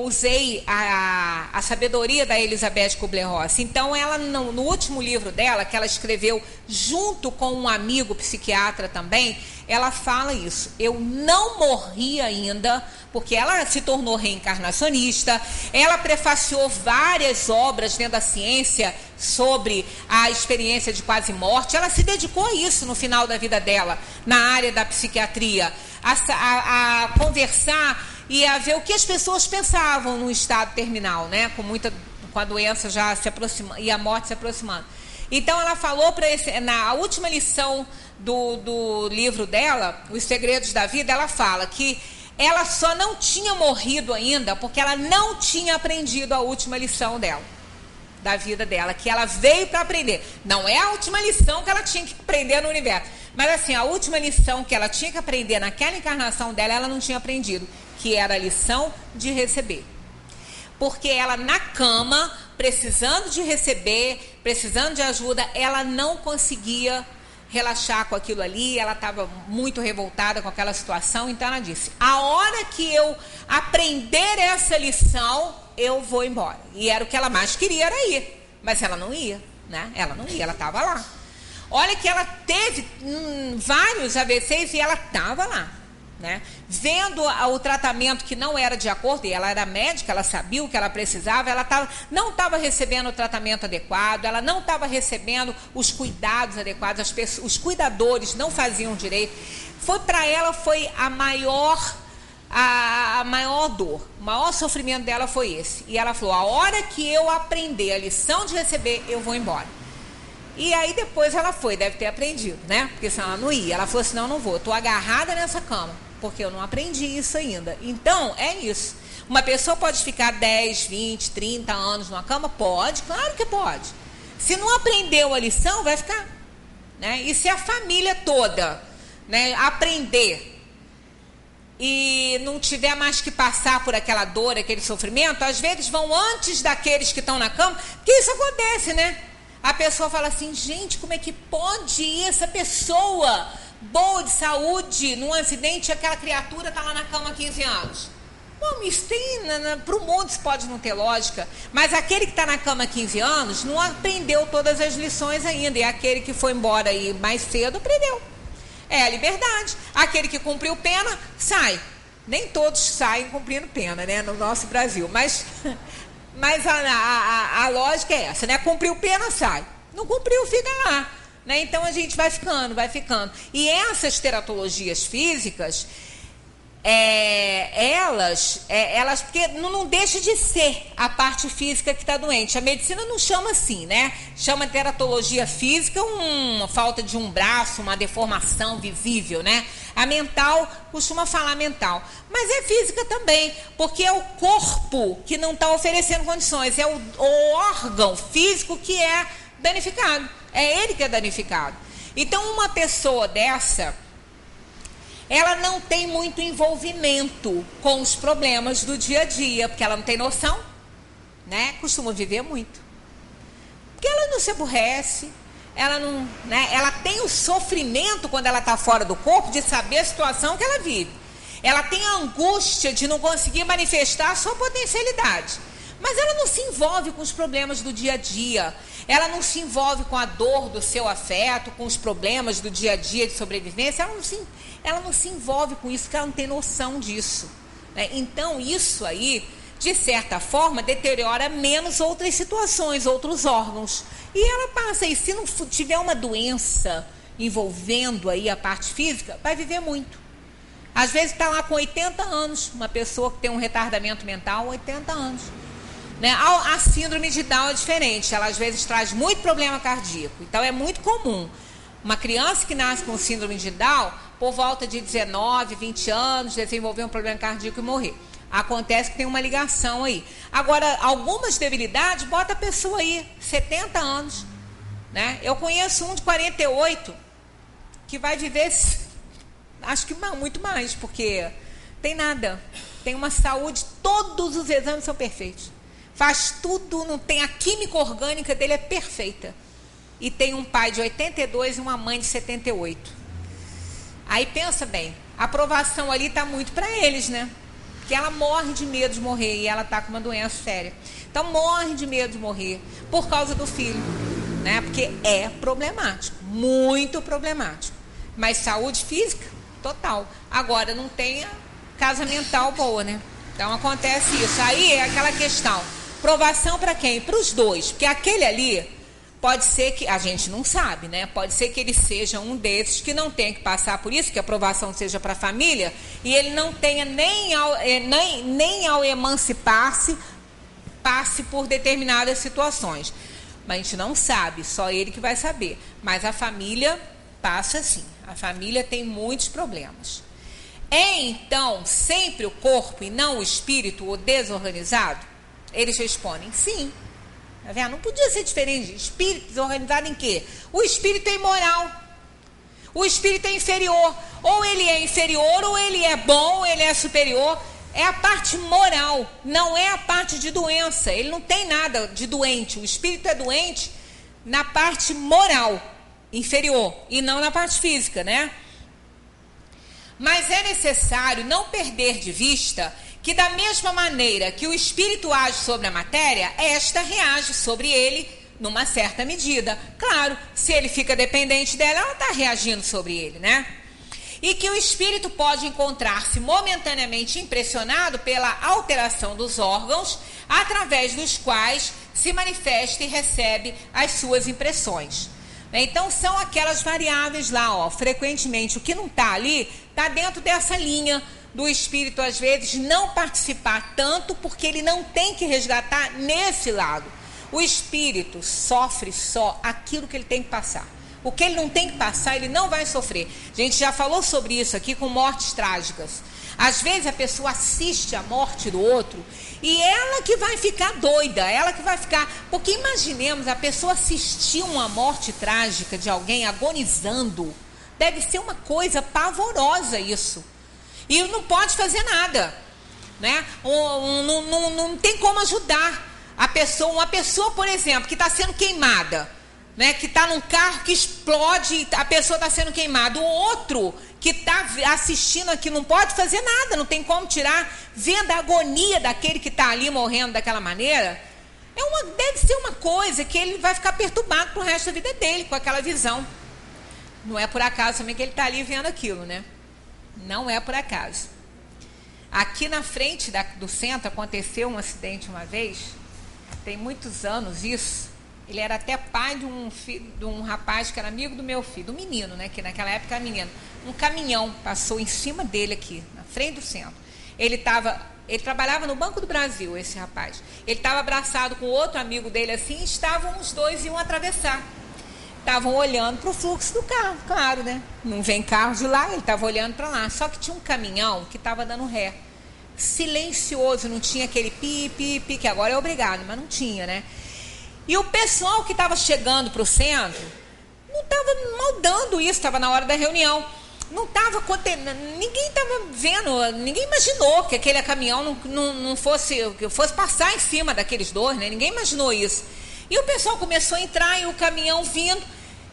usei a sabedoria da Elizabeth Kubler-Ross. Então, ela, no último livro dela, que ela escreveu junto com um amigo psiquiatra também, ela fala isso. Eu não morri ainda, porque ela se tornou reencarnacionista. Ela prefaciou várias obras dentro da ciência sobre a experiência de quase morte. Ela se dedicou a isso no final da vida dela, na área da psiquiatria, a conversar e a ver o que as pessoas pensavam no estado terminal, né? Com a doença já se aproximando e a morte se aproximando. Então, ela falou na última lição do livro dela, Os Segredos da Vida, ela fala que ela só não tinha morrido ainda porque ela não tinha aprendido a última lição dela, da vida dela, que ela veio para aprender. Não é a última lição que ela tinha que aprender no universo, mas assim, a última lição que ela tinha que aprender naquela encarnação dela, ela não tinha aprendido, que era a lição de receber. Porque ela na cama, precisando de receber, precisando de ajuda, ela não conseguia relaxar com aquilo ali, ela estava muito revoltada com aquela situação. Então ela disse, a hora que eu aprender essa lição, eu vou embora. E era o que ela mais queria, era ir. Mas ela não ia, né? Ela não ia, ela estava lá. Olha que ela teve vários AVCs e ela estava lá, né? Vendo o tratamento que não era de acordo, e ela era médica, ela sabia o que ela precisava, não estava recebendo o tratamento adequado, ela não estava recebendo os cuidados adequados, os cuidadores não faziam direito. Para ela foi a maior dor, o maior sofrimento dela foi esse. E ela falou, a hora que eu aprender a lição de receber, eu vou embora. E aí depois ela foi, deve ter aprendido, né? Porque senão ela não ia. Ela falou assim, não, eu não vou, estou agarrada nessa cama, porque eu não aprendi isso ainda. Então, é isso. Uma pessoa pode ficar 10, 20, 30 anos numa cama? Pode, claro que pode. Se não aprendeu a lição, vai ficar. Né? E se a família toda, né, aprender e não tiver mais que passar por aquela dor, aquele sofrimento, às vezes vão antes daqueles que estão na cama, porque isso acontece, né? A pessoa fala assim, gente, como é que pode essa pessoa boa de saúde, num acidente, aquela criatura está lá na cama há 15 anos? Bom, isso tem, para o mundo isso pode não ter lógica, mas aquele que está na cama há 15 anos não aprendeu todas as lições ainda, e aquele que foi embora aí mais cedo aprendeu. É a liberdade. Aquele que cumpriu pena, sai. Nem todos saem cumprindo pena, né, no nosso Brasil, mas a lógica é essa, né? Cumpriu pena, sai. Não cumpriu, fica lá. Né? Então a gente vai ficando. E essas teratologias físicas, elas porque não deixa de ser a parte física que está doente. A medicina não chama assim, né? Chama teratologia física uma falta de um braço, uma deformação visível, né? A mental costuma falar mental, mas é física também, porque é o corpo que não está oferecendo condições, é o órgão físico que é danificado, é ele que é danificado. Então uma pessoa dessa, ela não tem muito envolvimento com os problemas do dia a dia, porque ela não tem noção, né? Costuma viver muito. Porque ela não se aborrece, ela não, né? Ela tem o sofrimento quando ela está fora do corpo de saber a situação que ela vive. Ela tem a angústia de não conseguir manifestar a sua potencialidade. Mas ela não se envolve com os problemas do dia a dia. Ela não se envolve com a dor do seu afeto, com os problemas do dia a dia de sobrevivência. Ela não se envolve com isso, porque ela não tem noção disso. Né? Então, isso aí, de certa forma, deteriora menos outras situações, outros órgãos. E ela passa. E se não tiver uma doença envolvendo aí a parte física, vai viver muito. Às vezes está lá com 80 anos, uma pessoa que tem um retardamento mental, 80 anos. Né? A síndrome de Down é diferente, ela às vezes traz muito problema cardíaco. Então é muito comum uma criança que nasce com síndrome de Down, por volta de 19, 20 anos, desenvolver um problema cardíaco e morrer. Acontece que tem uma ligação aí. Agora, algumas debilidades, bota a pessoa aí, 70 anos. Né? Eu conheço um de 48 que vai viver, acho que muito mais, porque tem nada. Tem uma saúde, todos os exames são perfeitos. Faz tudo, não tem, a química orgânica dele é perfeita. E tem um pai de 82 e uma mãe de 78. Aí pensa bem, a aprovação ali está muito para eles, né? Porque ela morre de medo de morrer e ela está com uma doença séria. Então morre de medo de morrer por causa do filho, né? Porque é problemático, muito problemático. Mas saúde física, total. Agora não tem a casa mental boa, né? Então acontece isso. Aí é aquela questão. Provação para quem? Para os dois. Porque aquele ali, pode ser que, a gente não sabe, né? Pode ser que ele seja um desses que não tenha que passar por isso, que a aprovação seja para a família, e ele não tenha nem ao emancipar-se, passe por determinadas situações. Mas a gente não sabe, só ele que vai saber. Mas a família passa assim. A família tem muitos problemas. É então sempre o corpo e não o espírito o desorganizado? Eles respondem, sim. Tá vendo? Não podia ser diferente. Espírito desorganizado em quê? O espírito é imoral. O espírito é inferior. Ou ele é inferior, ou ele é bom, ou ele é superior. É a parte moral, não é a parte de doença. Ele não tem nada de doente. O espírito é doente na parte moral, inferior, e não na parte física, né? Mas é necessário não perder de vista que da mesma maneira que o espírito age sobre a matéria, esta reage sobre ele numa certa medida. Claro, se ele fica dependente dela, ela está reagindo sobre ele, né? e que o espírito pode encontrar-se momentaneamente impressionado pela alteração dos órgãos, através dos quais se manifesta e recebe as suas impressões. Então, são aquelas variáveis lá, ó, frequentemente, o que não está ali, está dentro dessa linha do espírito, às vezes, não participar tanto, porque ele não tem que resgatar nesse lado. O espírito sofre só aquilo que ele tem que passar. O que ele não tem que passar, ele não vai sofrer. A gente já falou sobre isso aqui com mortes trágicas. Às vezes a pessoa assiste a morte do outro e ela que vai ficar doida, ela que vai ficar... Porque imaginemos, a pessoa assistir uma morte trágica de alguém agonizando, deve ser uma coisa pavorosa isso. E não pode fazer nada, né? Não tem como ajudar a pessoa. Uma pessoa, por exemplo, que está sendo queimada, né? Que está num carro que explode, a pessoa está sendo queimada. O outro que está assistindo aqui não pode fazer nada, não tem como tirar, vendo a agonia daquele que está ali morrendo daquela maneira. Deve ser uma coisa que ele vai ficar perturbado pro resto da vida dele com aquela visão. Não é por acaso também que ele está ali vendo aquilo, né? Não é por acaso. Aqui na frente do centro aconteceu um acidente uma vez, tem muitos anos isso. Ele era até pai de um rapaz que era amigo do meu filho, do menino, né? Que naquela época era menino. Um caminhão passou em cima dele aqui, na frente do centro. Ele trabalhava no Banco do Brasil, esse rapaz. Ele estava abraçado com outro amigo dele assim, e estavam os dois, iam atravessar. Estavam olhando para o fluxo do carro, claro, né? Não vem carro de lá, ele estava olhando para lá. Só que tinha um caminhão que estava dando ré. Silencioso, não tinha aquele pi, que agora é obrigado, mas não tinha, né? E o pessoal que estava chegando para o centro não estava maldando isso, estava na hora da reunião. Não estava ninguém estava vendo, ninguém imaginou que aquele caminhão não fosse passar em cima daqueles dois, né? Ninguém imaginou isso. E o pessoal começou a entrar e o caminhão vindo.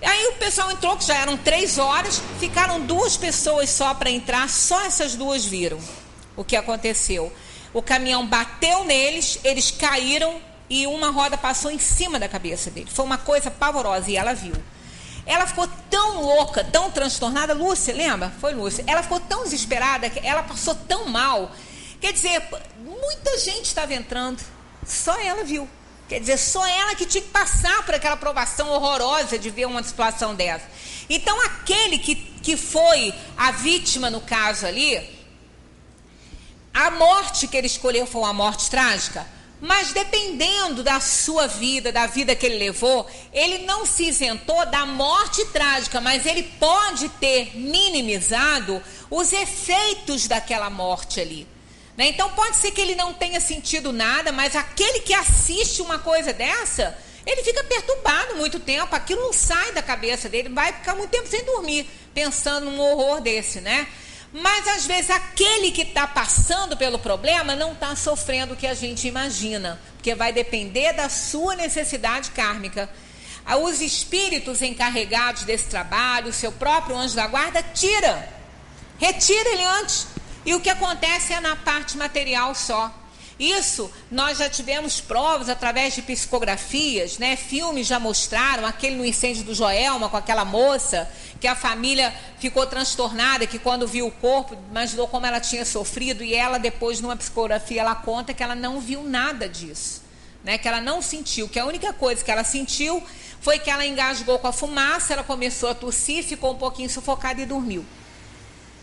Aí o pessoal entrou, que já eram 3 horas, ficaram 2 pessoas só para entrar, só essas 2 viram o que aconteceu. O caminhão bateu neles, eles caíram e uma roda passou em cima da cabeça dele. Foi uma coisa pavorosa e ela viu. Ela ficou tão louca, tão transtornada. Lúcia, lembra? Foi Lúcia. Ela ficou tão desesperada, que ela passou tão mal. Quer dizer, muita gente estava entrando, só ela viu. Quer dizer, só ela que tinha que passar por aquela provação horrorosa de ver uma situação dessa. Então, aquele que foi a vítima no caso ali, a morte que ele escolheu foi uma morte trágica, mas dependendo da sua vida, da vida que ele levou, ele não se isentou da morte trágica, mas ele pode ter minimizado os efeitos daquela morte ali. Então pode ser que ele não tenha sentido nada, mas aquele que assiste uma coisa dessa, ele fica perturbado muito tempo, aquilo não sai da cabeça dele, vai ficar muito tempo sem dormir, pensando num horror desse, né? Mas às vezes aquele que está passando pelo problema não está sofrendo o que a gente imagina, porque vai depender da sua necessidade kármica. Os espíritos encarregados desse trabalho, o seu próprio anjo da guarda, retira ele antes. E o que acontece é na parte material só. Isso nós já tivemos provas através de psicografias, né? Filmes já mostraram, aquele no incêndio do Joelma com aquela moça, que a família ficou transtornada, que quando viu o corpo, imaginou como ela tinha sofrido, e ela depois numa psicografia ela conta que ela não viu nada disso, né? Que ela não sentiu, que a única coisa que ela sentiu foi que ela engasgou com a fumaça, ela começou a tossir, ficou um pouquinho sufocada e dormiu,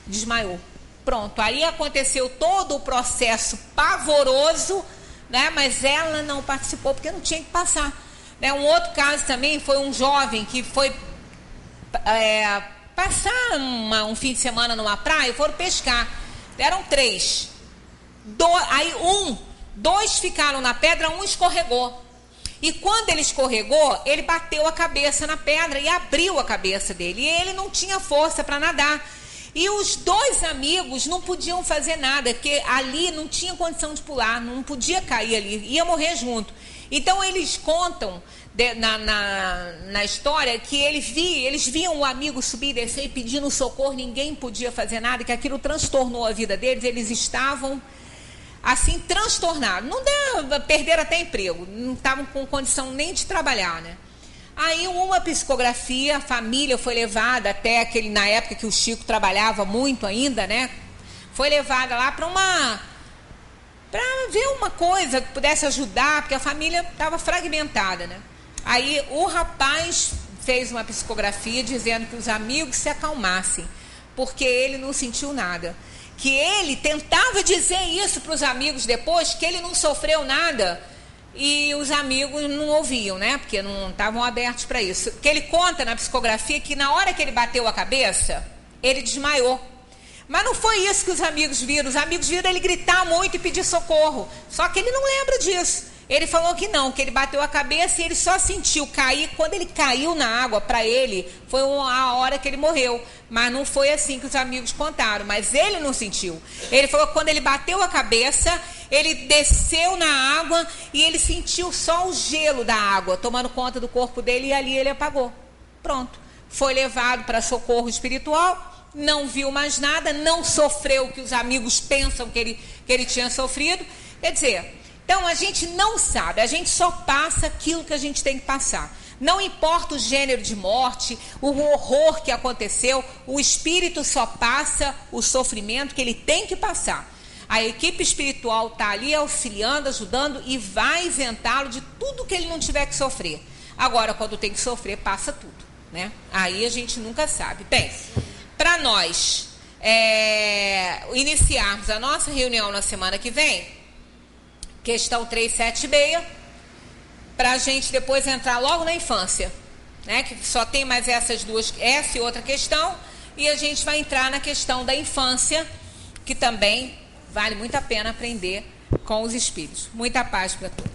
desmaiou. Pronto, aí aconteceu todo o processo pavoroso, né? Mas ela não participou porque não tinha que passar. Né? Um outro caso também foi um jovem que foi passar um fim de semana numa praia e foram pescar. Eram 3. Aí 2 ficaram na pedra, um escorregou. E quando ele escorregou, ele bateu a cabeça na pedra e abriu a cabeça dele. E ele não tinha força para nadar. E os 2 amigos não podiam fazer nada, porque ali não tinha condição de pular, não podia cair ali, ia morrer junto. Então eles contam na história que eles viam o amigo subir e descer e pedindo socorro, ninguém podia fazer nada, que aquilo transtornou a vida deles, eles estavam assim transtornados, perderam até emprego, não estavam com condição nem de trabalhar, né? Aí uma psicografia, a família foi levada até aquele, na época que o Chico trabalhava muito ainda, né? Foi levada lá para ver uma coisa que pudesse ajudar, porque a família estava fragmentada, né? Aí o rapaz fez uma psicografia dizendo que os amigos se acalmassem, porque ele não sentiu nada. Que ele tentava dizer isso para os amigos depois, que ele não sofreu nada, e os amigos não ouviam, né? Porque não estavam abertos para isso. Que ele conta na psicografia que na hora que ele bateu a cabeça, ele desmaiou. Mas não foi isso que os amigos viram. Os amigos viram ele gritar muito e pedir socorro. Só que ele não lembra disso. Ele falou que não, que ele bateu a cabeça e ele só sentiu cair. Quando ele caiu na água, para ele, foi a hora que ele morreu. Mas não foi assim que os amigos contaram. Mas ele não sentiu. Ele falou que quando ele bateu a cabeça, ele desceu na água e ele sentiu só o gelo da água tomando conta do corpo dele, e ali ele apagou. Pronto. Foi levado para socorro espiritual, não viu mais nada, não sofreu o que os amigos pensam que ele tinha sofrido. Quer dizer... Então, a gente não sabe, a gente só passa aquilo que a gente tem que passar. Não importa o gênero de morte, o horror que aconteceu, o espírito só passa o sofrimento que ele tem que passar. A equipe espiritual está ali auxiliando, ajudando e vai isentá-lo de tudo que ele não tiver que sofrer. Agora, quando tem que sofrer, passa tudo, né? Aí a gente nunca sabe. Bem, para nós iniciarmos a nossa reunião na semana que vem, questão 376, para a gente depois entrar logo na infância, né? Que só tem mais essas duas, essa e outra questão, e a gente vai entrar na questão da infância, que também vale muito a pena aprender com os espíritos. Muita paz para todos.